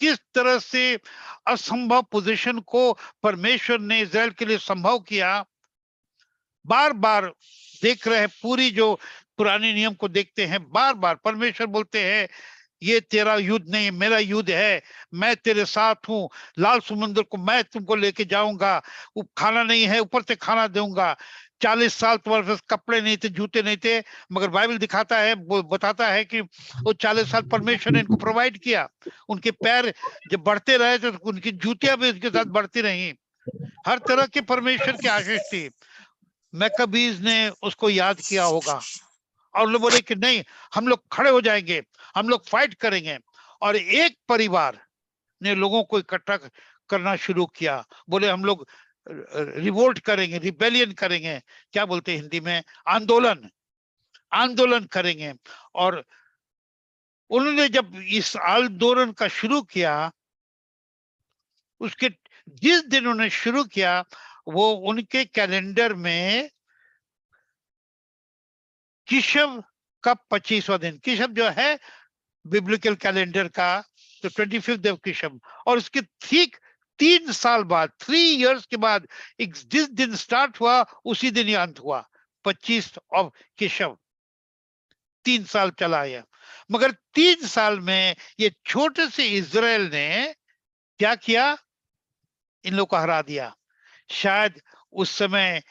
किस तरह से असंभव पोजीशन को परमेश्वर ने इजराइल के लिए संभव किया। बार बार देख रहे हैं, पूरी जो पुराने नियम को देखते हैं, बार बार परमेश्वर बोलते हैं, ये तेरा युद्ध नहीं, मेरा युद्ध है, मैं तेरे साथ हूं, लाल समुद्र को मैं तुमको लेके जाऊंगा, वो खाना नहीं है, ऊपर से खाना दूंगा। 40 साल तुम्हारे पास कपड़े नहीं थे, जूते नहीं थे, मगर बाइबल दिखाता है, वो बताता है कि वो 40 साल परमेश्वर ने इनको प्रोवाइड किया। उनके पैर जब बढ़ते रहे तो उनकी जूतियां भी उसके साथ बढ़ती रही। हर तरह के परमेश्वर की आशीष थी। मैकबीज ने उसको याद किया होगा, और लोग बोले कि नहीं, हम लोग खड़े हो जाएंगे, हम लोग फाइट करेंगे। और एक परिवार ने लोगों को इकट्ठा करना शुरू किया, बोले हम लोग रिवोल्ट करेंगे, रिबेलियन करेंगे, क्या बोलते हैं हिंदी में, आंदोलन, आंदोलन करेंगे। और उन्होंने जब इस आंदोलन का शुरू किया, उसके जिस दिन उन्होंने शुरू किया, वो उनके कैलेंडर में किशव का 25वां दिन, किशव जो है बिब्लिकल कैलेंडर का, तो 25th ऑफ किशव, और उसके ठीक 3 साल बाद, 3 इयर्स के बाद, जिस दिन स्टार्ट हुआ उसी दिन ही अंत हुआ, 25 ऑफ किशव। 3 साल चला है, मगर 3 साल में ये छोटे से इजराइल ने क्या किया, इन लोग को हरा दिया। शायद उस समय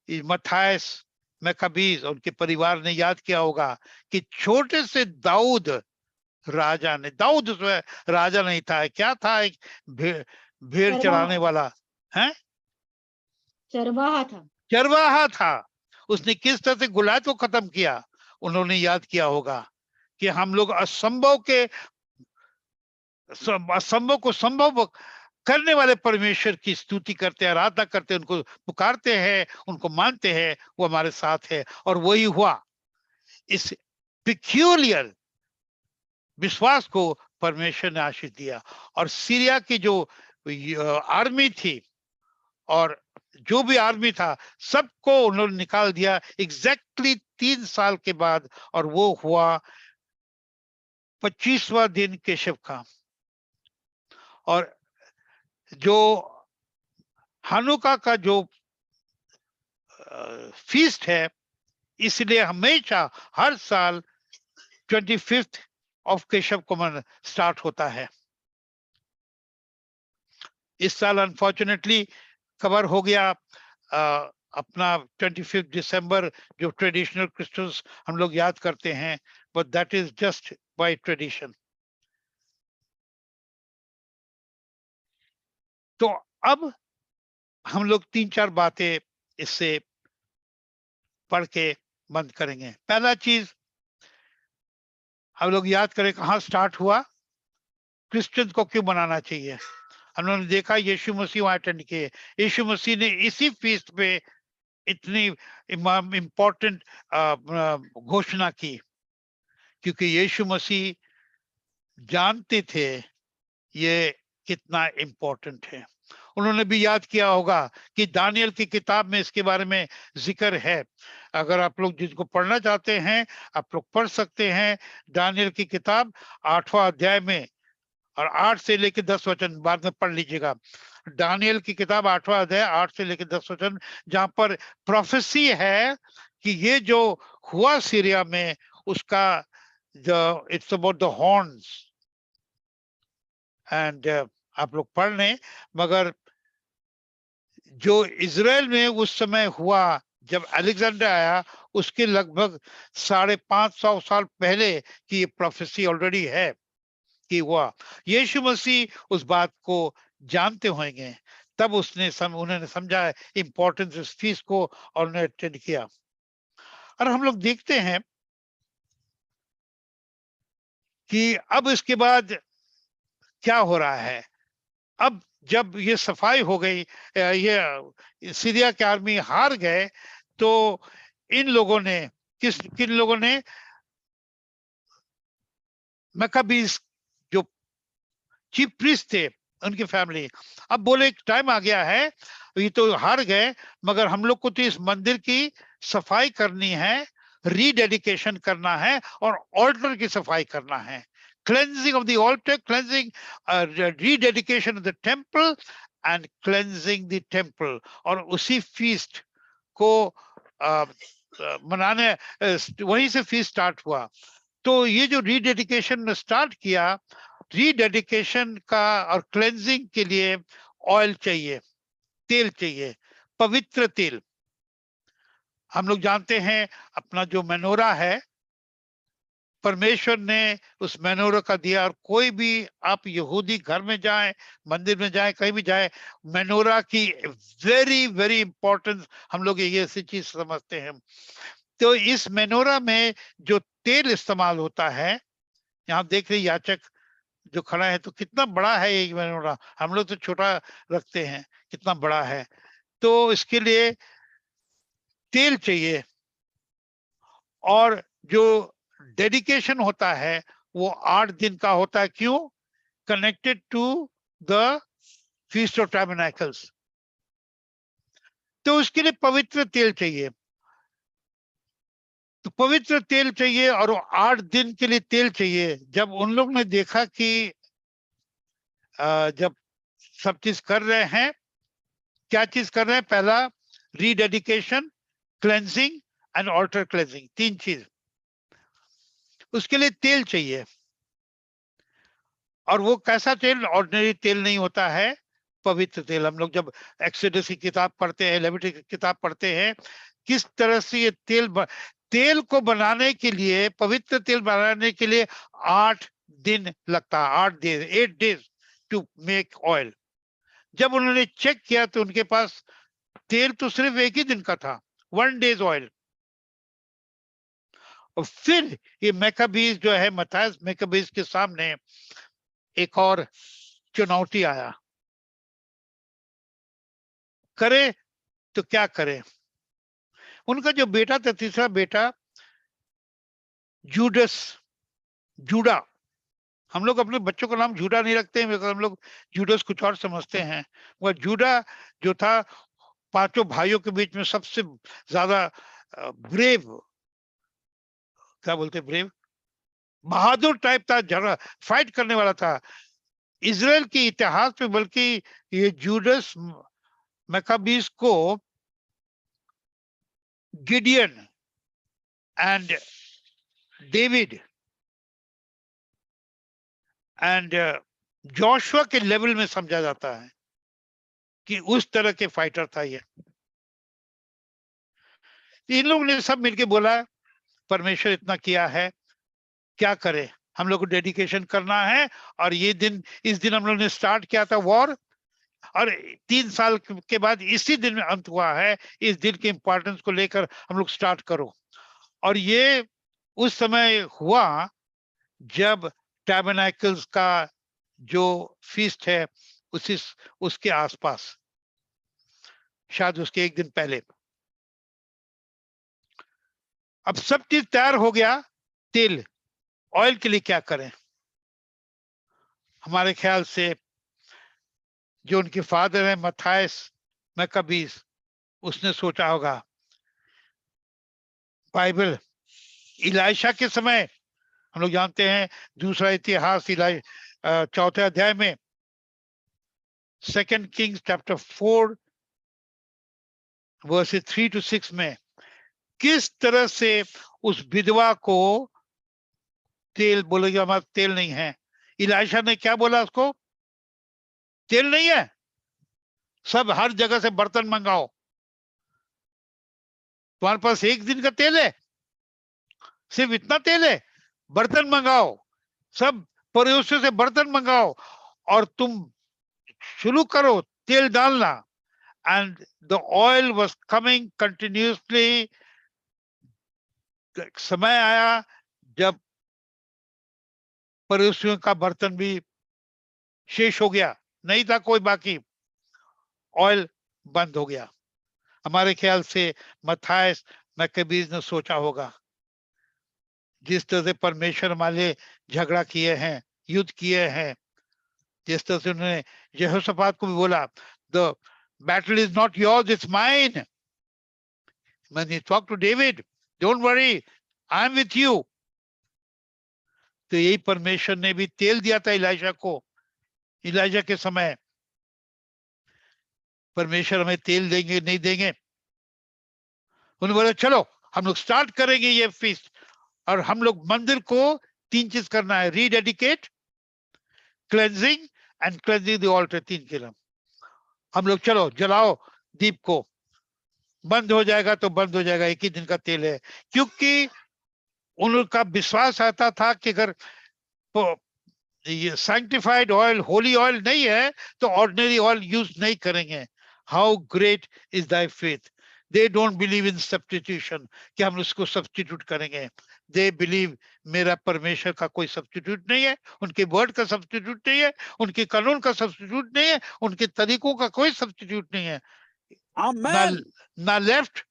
मथायस मैकबीज और उनके परिवार ने याद किया होगा कि छोटे से दाऊद राजा ने, दाऊद उसमें राजा नहीं था, क्या था, एक भेड़ चराने वाला है, चरवाहा था। चरवाहा था। उसने किस तरह से गुलायत को खत्म किया, उन्होंने याद किया होगा कि हम लोग असंभव को संभव करने वाले परमेश्वर की स्तुति करते हैं, आराधना करते हैं, उनको पुकारते हैं, उनको मानते हैं, वो हमारे साथ है। और वही हुआ। इस पिक्यूलियर विश्वास को परमेश्वर ने आशीष दिया, और सीरिया की जो आर्मी थी, और जो भी आर्मी था, सबको उन्होंने निकाल दिया एग्जैक्टली 3 साल के बाद, और वो हुआ 25वां दिन केशव का। और जो हानुका का जो फीस्ट है, इसलिए हमेशा हर साल 25th ऑफ केशव को मन स्टार्ट होता है। इस साल अनफॉर्चुनेटली कवर हो गया अपना 25 दिसंबर, जो ट्रेडिशनल क्रिश्चियंस हम लोग याद करते हैं, but that is just by tradition. तो अब हम लोग 3-4 बातें इससे पढ़ के बंद करेंगे। पहला चीज हम लोग याद करें, कहाँ स्टार्ट हुआ, क्रिश्चियंस को क्यों मनाना चाहिए। हम लोगों ने देखा यीशु मसीह वहां अटेंड किए, यीशु मसीह ने इसी फीस्ट पे इतनी इम्पोर्टेंट घोषणा की, क्योंकि यीशु मसीह जानते थे ये कितना इम्पोर्टेंट है। उन्होंने भी याद किया होगा कि दानियल की किताब में इसके बारे में जिक्र है। अगर आप लोग जिसको पढ़ना चाहते हैं, आप लोग पढ़ सकते हैं। दानियल की किताब 8वां अध्याय में, और 8 से लेकर 10 वचन बाद में पढ़ लीजिएगा। दानियल की किताब 8वां अध्याय 8 से लेकर 10 वचन, जहां पर प्रोफेसी है कि ये जो हुआ सीरिया में, उसका it's about the horns. And आप लोग पढ़ लें। मगर जो इजराइल में उस समय हुआ, जब अलेक्जेंडर आया, उसके लगभग 550 साल पहले की ये प्रोफेसी ऑलरेडी है कि हुआ। यीशु मसीह उस बात को जानते होंगे, तब उन्होंने समझा इंपॉर्टेंस इस फीस को, और उन्हें अटेंड किया। और हम लोग देखते हैं कि अब इसके बाद क्या हो रहा है। अब जब ये सफाई हो गई, ये सीरिया के आर्मी हार गए, तो इन लोगों ने किन लोगों ने, मकाबीज जो चीफ प्रीस्ट थे, उनकी फैमिली, अब बोले टाइम आ गया है, ये तो हार गए, मगर हम लोग को तो इस मंदिर की सफाई करनी है, रीडेडिकेशन करना है और ऑल्टर की सफाई करना है, cleansing of the altar, cleansing, rededication of the temple and cleansing the temple। और उसी फीस्ट को मनाने, वहीं से फीस्ट स्टार्ट हुआ। तो ये जो रीडेडिकेशन स्टार्ट किया, रीडेडिकेशन का और क्लेंजिंग के लिए ऑयल चाहिए, तेल चाहिए, पवित्र तेल। हम लोग जानते हैं अपना जो मेनोरा है, परमेश्वर ने उस मेनोरा का दिया, और कोई भी आप यहूदी घर में जाएं, मंदिर में जाएं, कहीं भी जाएं, मेनोरा की वेरी वेरी इंपॉर्टेंस हम लोग ये ऐसी चीज समझते हैं। तो इस मेनोरा में जो तेल इस्तेमाल होता है, यहाँ देख रहे याचक जो खड़ा है, तो कितना बड़ा है ये मेनोरा, हम लोग तो छोटा रखते हैं, कितना बड़ा है। तो इसके लिए तेल चाहिए, और जो डेडिकेशन होता है वो 8 दिन का होता है। क्यों? Connected to the feast of tabernacles. तो उसके लिए पवित्र तेल चाहिए, तो पवित्र तेल चाहिए, और 8 दिन के लिए तेल चाहिए। जब उन लोग ने देखा कि जब सब चीज कर रहे हैं, क्या चीज कर रहे हैं, पहला रीडेडिकेशन, क्लेंजिंग एंड ऑल्टर क्लेंजिंग, 3 चीज, उसके लिए तेल चाहिए। और वो कैसा तेल? ऑर्डिनरी तेल नहीं होता है, पवित्र तेल। हम लोग जब एक्सोडस की किताब पढ़ते हैं, लेविटिकस की किताब पढ़ते हैं, किस तरह से ये तेल को बनाने के लिए, पवित्र तेल बनाने के लिए 8 दिन लगता है, 8 डेज टू मेक ऑयल। जब उन्होंने चेक किया तो उनके पास तेल तो सिर्फ 1 ही दिन का था, 1 डेज ऑयल। और फिर ये मैकाबीज जो है, मत्थायस मैकाबीज के सामने एक और चुनौती आया, करे तो क्या करे। उनका जो बेटा था, तीसरा बेटा जूडा, हम लोग अपने बच्चों का नाम जूडा नहीं रखते हैं, हम लोग जूडस कुछ और समझते हैं। वह जूडा जो था, 5 भाइयों के बीच में सबसे ज्यादा ब्रेव, क्या बोलते, ब्रेव, बहादुर टाइप था, जरा फाइट करने वाला था। इजराइल के इतिहास में बल्कि ये जूडस मैकाबीज को Gideon and David and Joshua के लेवल में समझा जाता है कि उस तरह के फाइटर था ये। इन लोगों ने सब मिलके बोला, परमेश्वर इतना किया है, क्या करे, हम लोग को डेडिकेशन करना है। और ये दिन, इस दिन हम लोग ने स्टार्ट किया था वॉर, और 3 साल के बाद इसी दिन में अंत हुआ है। इस दिन के इंपॉर्टेंस को लेकर हम लोग स्टार्ट करो। और ये उस समय हुआ जब टैबरनेकल्स का जो फीस्ट है, उसके आसपास, शायद उसके 1 दिन पहले। अब सब चीज तैयार हो गया, तेल, ऑयल के लिए क्या करें। हमारे ख्याल से जो उनके फादर है मत्थायस मैकाबीज, उसने सोचा होगा, बाइबल इलाइशा के समय, हम लोग जानते हैं दूसरा इतिहास, 4थे अध्याय में, 2 किंग्स चैप्टर 4 वर्सेस 3 to 6 में, किस तरह से उस विधवा को तेल, बोलेगा हमारा तेल नहीं है। इलाइशा ने क्या बोला उसको? तेल नहीं है, सब हर जगह से बर्तन मंगाओ। तुम्हारे पास 1 दिन का तेल है, सिर्फ इतना तेल है, बर्तन मंगाओ, सब पड़ोसियों से बर्तन मंगाओ, और तुम शुरू करो तेल डालना। And the oil was coming continuously. समय आया जब पड़ोसियों का बर्तन भी शेष हो गया, नहीं था कोई बाकी, ऑयल बंद हो गया। हमारे ख्याल से मत्थायस मैक्केबीज ने सोचा होगा, जिस तरह से परमेश्वर हमारे झगड़ा किए हैं, युद्ध किए हैं, जिस तरह से उन्होंने यहोशापात को भी बोला, the battle is not yours, it's mine. When he talked to David, don't worry, I'm with you. तो यही परमेश्वर ने भी तेल दिया था इलाइजा को। इलाइजा के समय परमेश्वर हमें तेल देंगे नहीं देंगे, उन्होंने बोला चलो हम लोग स्टार्ट करेंगे ये फीस्ट, और हम लोग मंदिर को 3 चीज करना है, rededicate, cleansing and cleansing the altar. 3 kilo हम लोग, चलो जलाओ दीप को, बंद हो जाएगा तो बंद हो जाएगा, एक ही दिन का तेल है। क्योंकि उनका विश्वास आता था कि अगर ये सैंक्टिफाइड ऑयल, होली ऑयल नहीं है तो ऑर्डिनरी ऑयल यूज नहीं करेंगे। How great is thy faith. They don't believe in substitution, कि हम उसको सब्स्टिट्यूट करेंगे। दे बिलीव मेरा परमेश्वर का कोई सब्स्टिट्यूट नहीं है, उनके वर्ड का सब्स्टिट्यूट नहीं है, उनके कानून का सब्स्टिट्यूट नहीं है, उनके तरीकों का कोई सब्स्टिट्यूट नहीं है। ना लेफ्ट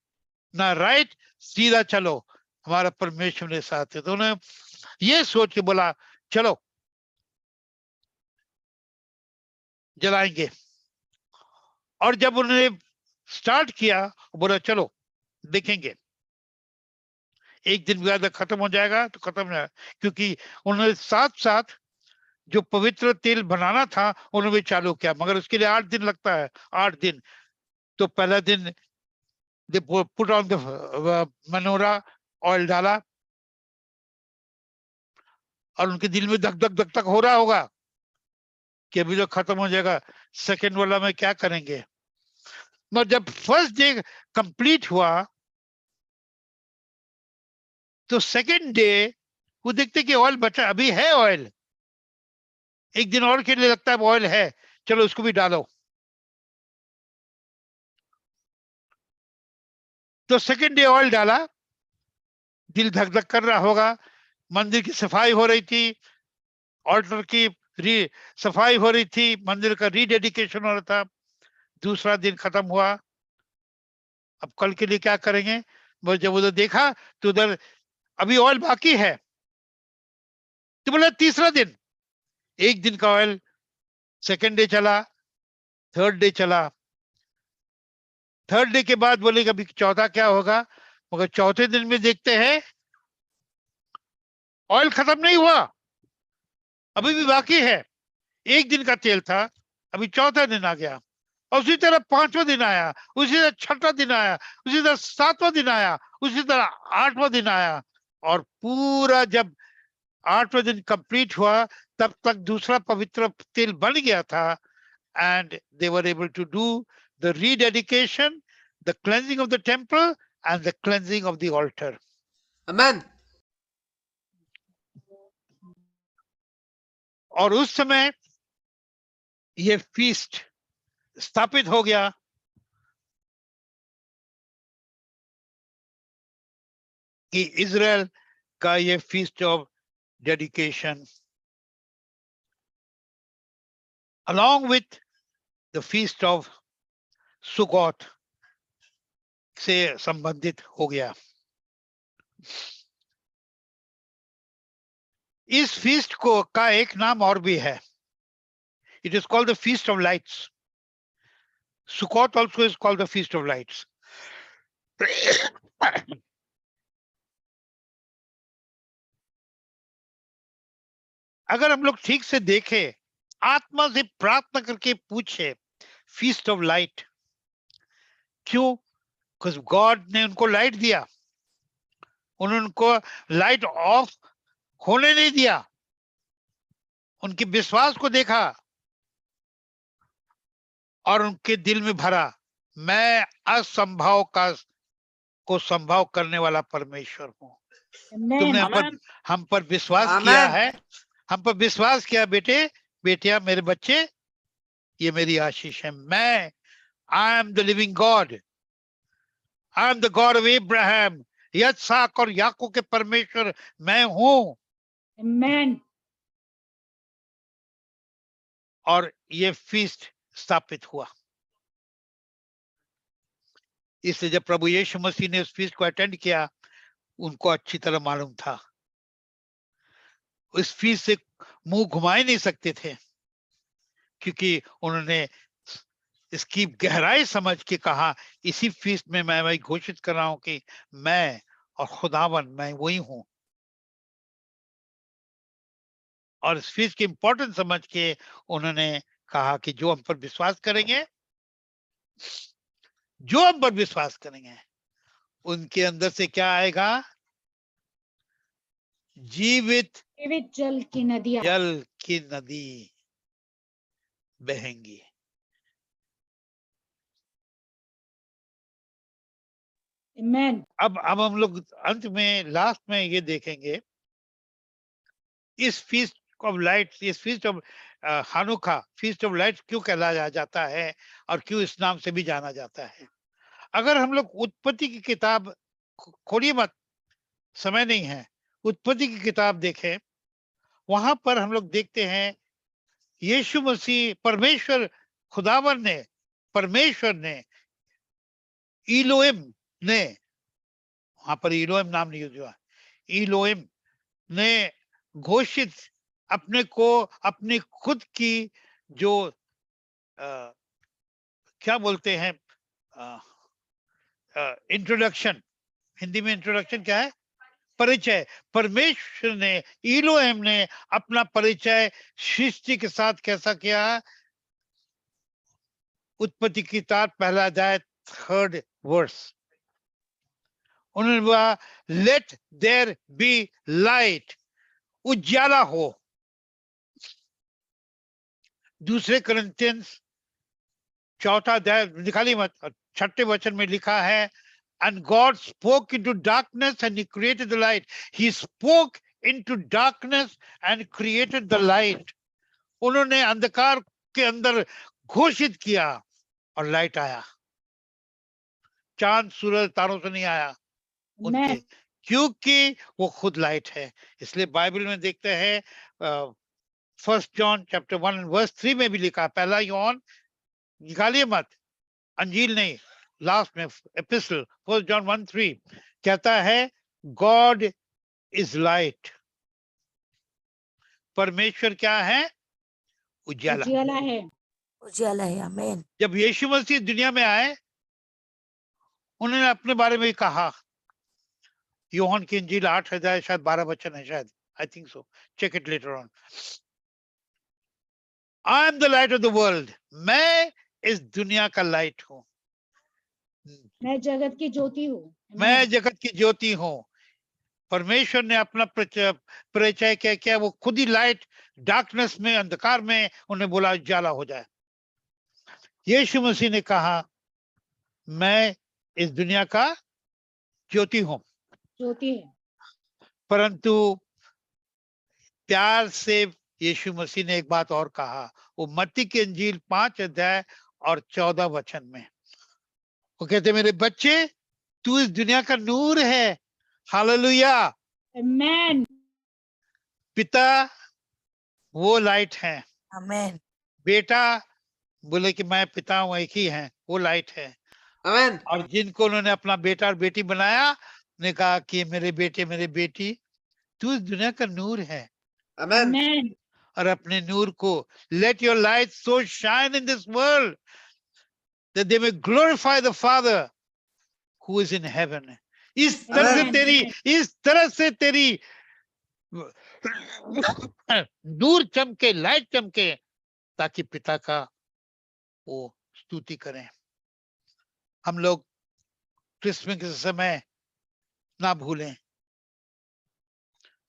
ना राइट, सीधा चलो, हमारा परमेश्वर ने साथ है। तो उन्होंने ये सोच के बोला चलो जलाएंगे। और जब उन्होंने स्टार्ट किया, बोला चलो देखेंगे, एक दिन ज्यादा खत्म हो जाएगा तो खत्म हो जाएगा। क्योंकि उन्होंने साथ साथ जो पवित्र तेल बनाना था उन्होंने चालू किया, मगर उसके लिए 8 दिन लगता है। 8 दिन। तो पहला दिन they put on the menorah, oil डाला, और उनके दिल में धक धक धक धक हो रहा होगा कि अभी तो खत्म हो जाएगा, सेकंड वाला में क्या करेंगे। मगर जब फर्स्ट डे कंप्लीट हुआ तो सेकंड डे वो देखते कि ऑयल बचा, अभी है ऑयल, एक दिन और के लिए लगता है ऑयल है, चलो उसको भी डालो। तो सेकंड डे ऑयल डाला, दिल धक धक कर रहा होगा, मंदिर की सफाई हो रही थी, ऑल्टर की सफाई हो रही थी, मंदिर का रीडेडिकेशन हो रहा था। दूसरा दिन खत्म हुआ, अब कल के लिए क्या करेंगे। बस जब उधर देखा तो उधर अभी ऑयल बाकी है, तो बोला तीसरा दिन, एक दिन का ऑयल, सेकंड डे चला, थर्ड डे चला, थर्ड डे के बाद बोले अभी चौथा क्या होगा। मगर चौथे दिन में देखते हैं ऑयल खत्म नहीं हुआ, अभी भी बाकी है। एक दिन का तेल था, अभी चौथा दिन आ गया, और उसी तरह 5वां दिन आया, उसी तरह 6वां दिन आया, उसी तरह 7वां दिन आया, उसी तरह 8वां दिन आया। और पूरा जब 8वां दिन कंप्लीट हुआ तब तक दूसरा पवित्र तेल बन गया था। And they were able to do the rededication, the cleansing of the temple and the cleansing of the altar. Amen. और उस समय ये फीस्ट स्थापित हो गया कि इजराइल का ये feast of dedication along with the feast of Succoth से संबंधित हो गया। इस फीस्ट को का एक नाम और भी है, it is called the feast of lights. Succoth also is called the feast of lights. अगर हम लोग ठीक से देखें, आत्मा से प्रार्थना करके पूछे, फीस्ट ऑफ लाइट क्यों? बिकॉज़ गॉड ने उनको लाइट दिया, उन्होंने उनको लाइट ऑफ होने नहीं दिया, उनके विश्वास को देखा और उनके दिल में भरा, मैं असंभव को संभव करने वाला परमेश्वर हूं। तुमने हम पर विश्वास किया है, हम पर विश्वास किया बेटे, बेटिया, मेरे बच्चे, ये मेरी आशीष है। मैं, I am the living God, I am the God of Ibrahim, Ishaq और याकूब के परमेश्वर मैं हूं। Amen. और ये फीस्ट स्थापित हुआ। इसलिए जब प्रभु यीशु मसीह ने उस फीस्ट को अटेंड किया, उनको अच्छी तरह मालूम था, उस फीस्ट से मुंह घुमा ही नहीं सकते थे, क्योंकि उन्होंने इसकी गहराई समझ के कहा, इसी फीस्ट में मैं वही घोषित कर रहा हूं कि मैं और खुदावन मैं वही हूं। और इस फीस्ट की इंपॉर्टेंस समझ के उन्होंने कहा कि जो हम पर विश्वास करेंगे, जो हम पर विश्वास करेंगे, उनके अंदर से क्या आएगा? जीवित जीवित जल की नदियां। जल की नदी बहेंगी। आमेन। अब हम लोग अंत में लास्ट में ये देखेंगे, इस फीस्ट ऑफ लाइट, इस feast of हानुका, feast of light क्यों कहलाया जाता है और क्यों इस नाम से भी जाना जाता है। अगर हम लोग उत्पत्ति की किताब खोलिए मत, समय नहीं है, उत्पत्ति की किताब देखें, वहां पर हम लोग देखते हैं यीशु मसीह, परमेश्वर परमेश्वर ने इलोएम ने, वहां पर इलोएम नाम नहीं यूज हुआ, इलोएम ने घोषित अपने को, अपनी खुद की जो क्या बोलते हैं, इंट्रोडक्शन, हिंदी में इंट्रोडक्शन क्या है? परिचय। परमेश्वर ने, इलोएम ने अपना परिचय सृष्टि के साथ कैसा किया? उत्पत्ति की किताब पहला अध्याय 3rd वर्स, उन्होंने बोला लेट देयर बी लाइट, उजाला हो। दूसरे कोरिन्थियंस 4था अध्याय, निकाली मत, 6ठे वचन में लिखा है, and God spoke into darkness and he created the light. He spoke into darkness and created the light. उन्होंने अंधकार के अंदर घोषित किया और लाइट आया। चांद सूरज तारों से नहीं आया उनके, आमेन। क्योंकि वो खुद लाइट है। इसलिए बाइबल में देखते हैं 1 जॉन चैप्टर 1 वर्स 3 में भी लिखा, पहला यूहन्ना, निकालिए मत, अंजील नहीं, लास्ट में एपिस्टल 1 जॉन 1:3 कहता है गॉड इज लाइट। परमेश्वर क्या है? उजाला। उजियाला है। उजाला है। आमेन। जब यीशु मसीह दुनिया में आए, उन्होंने अपने बारे में कहा, यूहन्ना की इंजील 8 अध्याय शायद 12 वचन है, शायद, I think so, check it later on. I am the light of the world, मैं इस दुनिया का लाइट हूं, मैं जगत की ज्योति हूँ। मैं जगत की ज्योति हूं। परमेश्वर ने अपना परिचय क्या किया? वो खुद ही लाइट, डार्कनेस में, अंधकार में उन्हें बोला उजाला हो जाए। यीशु मसीह ने कहा मैं इस दुनिया का ज्योति हूं, ज्योति है। परंतु प्यार से यीशु मसीह ने एक बात और कहा, वो मत्ती की इंजील 5 अध्याय और 14 वचन में, वो कहते मेरे बच्चे, तू इस दुनिया का नूर है। हालेलुया। आमेन। पिता वो लाइट है, आमेन। बेटा बोले कि मैं पिता हूं, एक ही है, वो लाइट है। Amen. और जिनको उन्होंने अपना बेटा और बेटी बनाया, ने कहा कि मेरे बेटे मेरे बेटी, तू इस दुनिया का नूर है। Amen. आमेन। और अपने नूर को, let your light so shine in this world that they may glorify the Father who is in heaven. इस तरह से Amen. तेरी, इस तरह से तेरी नूर चमके, लाइट चमके, ताकि पिता का वो स्तुति करें। हम लोग क्रिसमस के समय ना भूलें,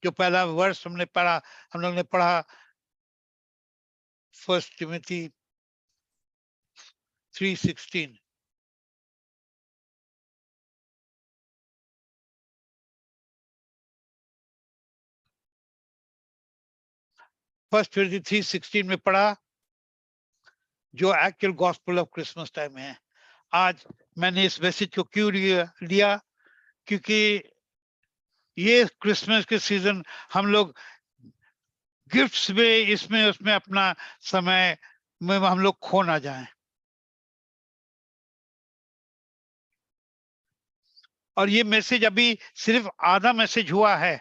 जो पहला वर्ष हमने पढ़ा, हम लोग ने पढ़ा 1 Timothy 3:16, फर्स्ट 3:16 में पढ़ा, जो actual gospel of Christmas time है। आज मैंने इस मैसेज को क्यों लिया? क्योंकि ये क्रिसमस के सीजन हम लोग गिफ्ट्स में, इसमें उसमें अपना समय में हम लोग खो ना जाएं। और ये मैसेज अभी सिर्फ आधा मैसेज हुआ है।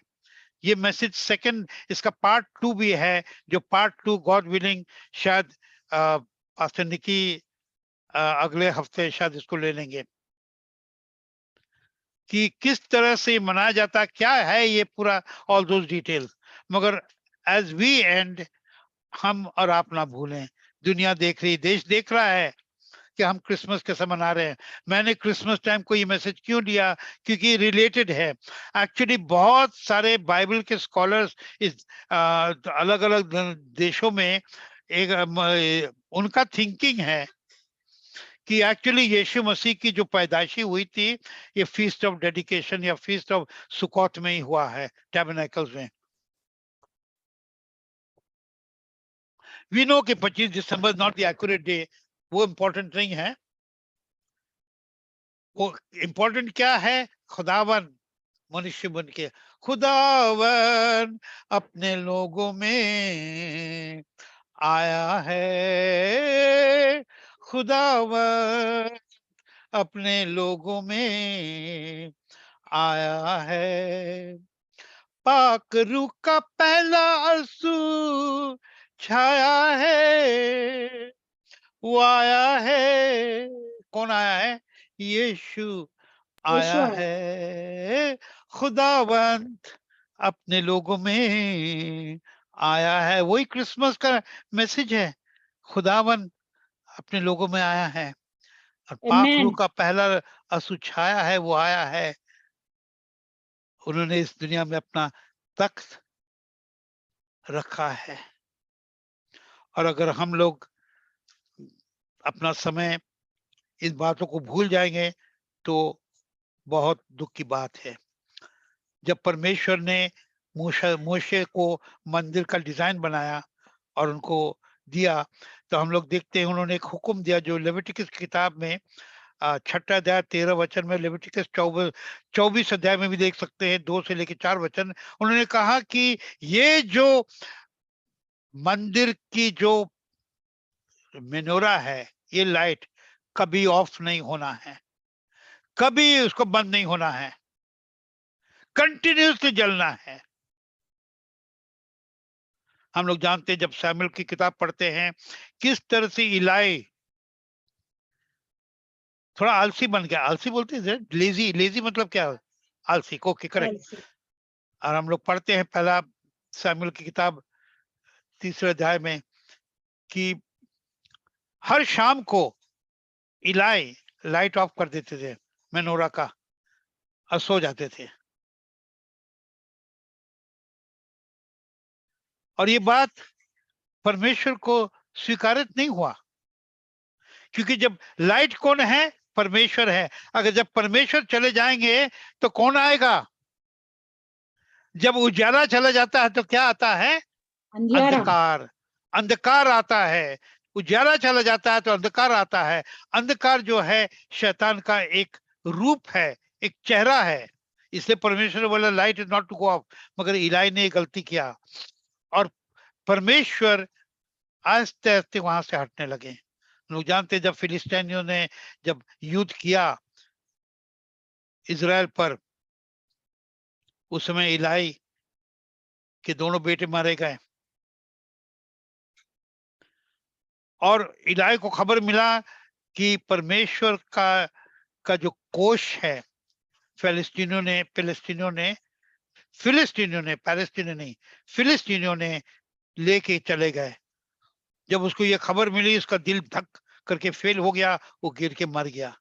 ये मैसेज सेकंड, इसका पार्ट 2 भी है, जो पार्ट 2 गॉड विलिंग शायद पास्टर निकी अगले हफ्ते शायद इसको ले लेंगे, कि किस तरह से मनाया जाता है, क्या है ये पूरा, ऑल दोज डिटेल्स। मगर एज वी एंड, हम और आप ना भूलें, दुनिया देख रही, देश देख रहा है कि हम क्रिसमस कैसे मना रहे हैं। मैंने क्रिसमस टाइम को ये मैसेज क्यों दिया, क्योंकि रिलेटेड है। एक्चुअली बहुत सारे बाइबल के स्कॉलर्स इस अलग अलग देशों में एक उनका थिंकिंग है कि एक्चुअली यीशु मसीह की जो पैदाइशी हुई थी, ये फीस्ट ऑफ डेडिकेशन या फीस्ट ऑफ सुकौत में ही हुआ है, टैबरनेकल्स में। वी नो कि 25 दिसंबर नॉट द एक्यूरेट डे, वो इंपॉर्टेंट नहीं है। वो इंपॉर्टेंट क्या है, खुदावन मनुष्य बन के, खुदावन अपने लोगों में आया है, खुदावन अपने लोगों में आया है। पाक रूह का पहला आंसू छाया है, वो आया है। कौन आया है? यीशु यीशु आया आया। है, खुदावंत अपने लोगों में आया है। वही क्रिसमस का मैसेज है, खुदावन अपने लोगों में आया है, और पाक रूह Amen. का पहला आंसू छाया है, वो आया है। उन्होंने इस दुनिया में अपना तख्त रखा है। और अगर हम लोग अपना समय इस बातों को भूल जाएंगे तो बहुत दुख की बात है। जब परमेश्वर ने मूशे को मंदिर का डिजाइन बनाया और उनको दिया, तो हम लोग देखते हैं उन्होंने एक हुक्म दिया, जो लेविटिकस की किताब में 6 अध्याय 13 वचन में, लेविटिकस 24 अध्याय में भी देख सकते हैं, 2 से लेकर 4 वचन। उन्होंने कहा कि ये जो मंदिर की जो मेनोरा है, ये लाइट कभी ऑफ नहीं होना है, कभी उसको बंद नहीं होना है, कंटिन्यूसली जलना है। हम लोग जानते हैं, जब सैमुएल की किताब पढ़ते हैं, किस तरह से इलाई थोड़ा आलसी बन गया। आलसी बोलते हैं, लेजी, लेजी मतलब क्या है? आलसी को, करेक्ट। ऐसे। और हम लोग पढ़ते हैं पहला सैमुएल की किताब 3 अध्याय में कि हर शाम को इलाई लाइट ऑफ कर देते थे मेनोरा का, और सो जाते थे। और ये बात परमेश्वर को स्वीकारित नहीं हुआ, क्योंकि जब लाइट कौन है? परमेश्वर है। अगर जब परमेश्वर चले जाएंगे तो कौन आएगा? जब उजाला चला जाता है तो क्या आता है? अंधियारा। अंधकार। अंधकार आता है। उजाला चला जाता है तो अंधकार आता है। अंधकार जो है शैतान का एक रूप है, एक चेहरा है। इसलिए परमेश्वर बोला light is not to go off, मगर इलाई ने गलती किया और परमेश्वर आस्ते आस्ते वहां से हटने लगे। लोग जानते हैं, जब फिलिस्तीनियों ने जब युद्ध किया इजराइल पर, उस समय इलाई के दोनों बेटे मारे गए, और इलाई को खबर मिला कि परमेश्वर का जो कोष है, फिलिस्तीनियों ने पैलेस्टीनियों नहीं, फिलिस्तीनियों ने लेके चले गए। जब उसको ये खबर मिली, उसका दिल धक करके फेल हो गया, वो गिर के मर गया।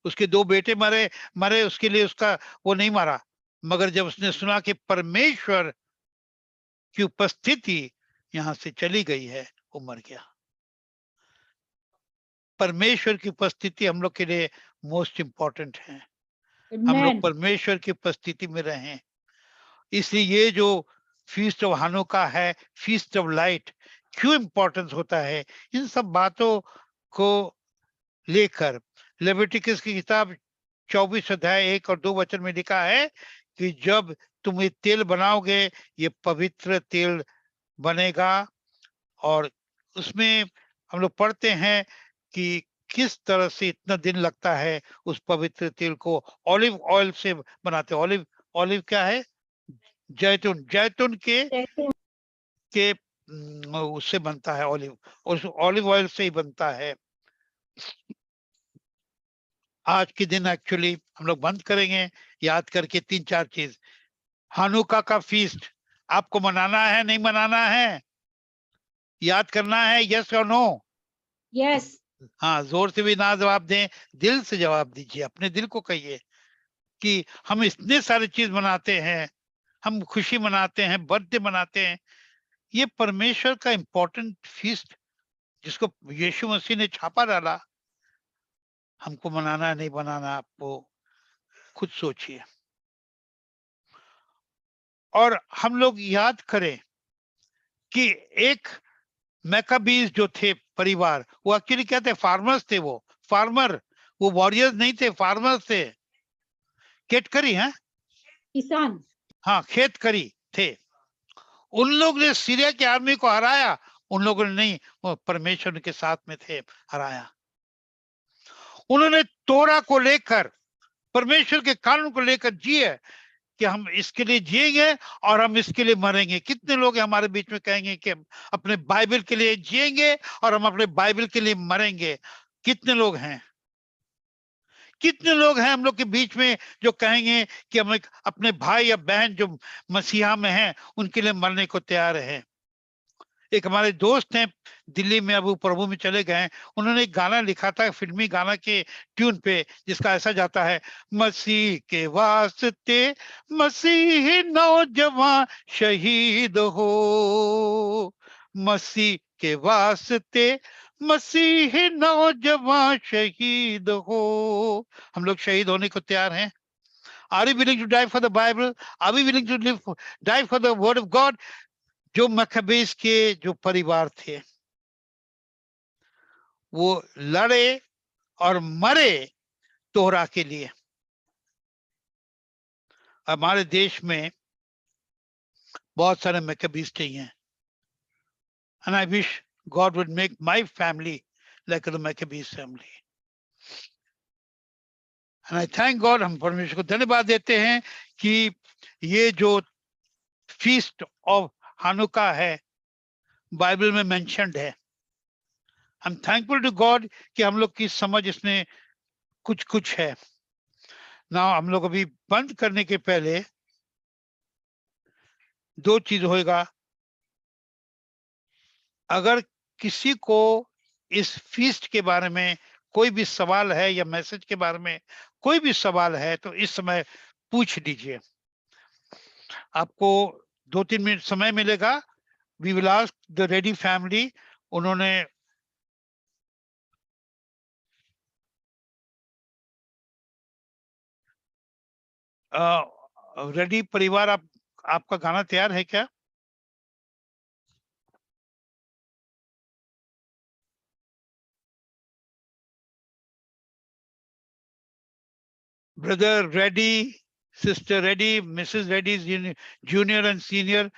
उसके 2 बेटे मरे, उसके लिए उसका वो नहीं मारा, मगर जब उसने सुना कि परमेश्वर की उपस्थिति यहां से चली गई है, वो मर गया। परमेश्वर की उपस्थिति हम लोग के लिए मोस्ट इंपॉर्टेंट है। हम लोग Amen. परमेश्वर की उपस्थिति में रहें। इसलिए ये जो फीस्ट ऑफ हानुका है, फीस्ट ऑफ लाइट, क्यों इंपॉर्टेंस होता है, इन सब बातों को लेकर लेविटिकस की किताब 24 अध्याय 1 और 2 वचन में लिखा है कि जब तुम ये तेल बनाओगे, ये पवित्र तेल बनेगा। और उसमें हम लोग पढ़ते हैं कि किस तरह से इतना दिन लगता है उस पवित्र तेल को ऑलिव ऑयल से बनाते। ऑलिव ऑलिव क्या है? जैतून। जैतून के उससे बनता है ऑलिव, और उस ऑलिव ऑयल से ही बनता है। आज के दिन एक्चुअली हम लोग बंद करेंगे याद करके 3-4 चीज। हानुका का फीस्ट आपको मनाना है, नहीं मनाना है, याद करना है, यस और नो? यस। हाँ, जोर से भी ना जवाब दें, दिल से जवाब दीजिए, अपने दिल को कहिए कि हम इतने सारे चीज मनाते हैं, हम खुशी मनाते हैं, बर्थडे मनाते हैं, ये परमेश्वर का इंपॉर्टेंट फीस्ट जिसको यीशु मसीह ने छापा डाला, हमको मनाना है नहीं बनाना, आपको खुद सोचिए। और हम लोग याद करें कि एक मैकाबीज जो थे परिवार, वो एक्चुअली क्या थे? फार्मर्स थे। वो फार्मर, वो वॉरियर्स नहीं थे, फार्मर्स थे। केटकरी है, किसान। हाँ, खेतकरी थे। उन लोग ने सीरिया की आर्मी को हराया, उन लोगों ने नहीं, वो परमेश्वर के साथ में थे, हराया। उन्होंने तोरा को लेकर, परमेश्वर के कानून को लेकर जिए कि हम इसके लिए जिएंगे और हम इसके लिए मरेंगे। कितने लोग हमारे बीच में कहेंगे कि हम अपने बाइबल के लिए जिएंगे और हम अपने बाइबल के लिए मरेंगे? कितने लोग हैं? कितने लोग हैं हम लोग के बीच में जो कहेंगे कि हम अपने भाई या बहन जो मसीहा में हैं उनके लिए मरने को तैयार हैं? एक हमारे दोस्त हैं दिल्ली में, अब वो प्रभु में चले गए, उन्होंने एक गाना लिखा था फिल्मी गाना के ट्यून पे, जिसका ऐसा जाता है, मसीह के वास्ते मसीही नौजवान शहीद हो, मसीह के वास्ते मसीही नौजवान शहीद हो। हम लोग शहीद होने को तैयार हैं। Are you willing to die for the Bible? Are we willing to live die for the word of God? जो मकबीस के जो परिवार थे, वो लड़े और मरे तोहरा के लिए। हमारे देश में बहुत सारे मकबीस चाहिए, and I wish God would make my family like the Maccabees family. And I thank God, हम परमेश्वर को धन्यवाद देते हैं कि ये जो फीस्ट ऑफ हानुका है बाइबल में मेंशन्ड है। I'm thankful to God कि हम लोग की समझ इसमें कुछ कुछ है ना। हम लोग अभी बंद करने के पहले 2 चीज होएगा। अगर किसी को इस फीस्ट के बारे में कोई भी सवाल है या मैसेज के बारे में कोई भी सवाल है तो इस समय पूछ लीजिए। आपको 2-3 मिनट समय मिलेगा। We will ask the ready family. उन्होंने रेडी परिवार, आपका गाना तैयार है क्या? Brother ready, sister ready, Mrs ready junior and senior,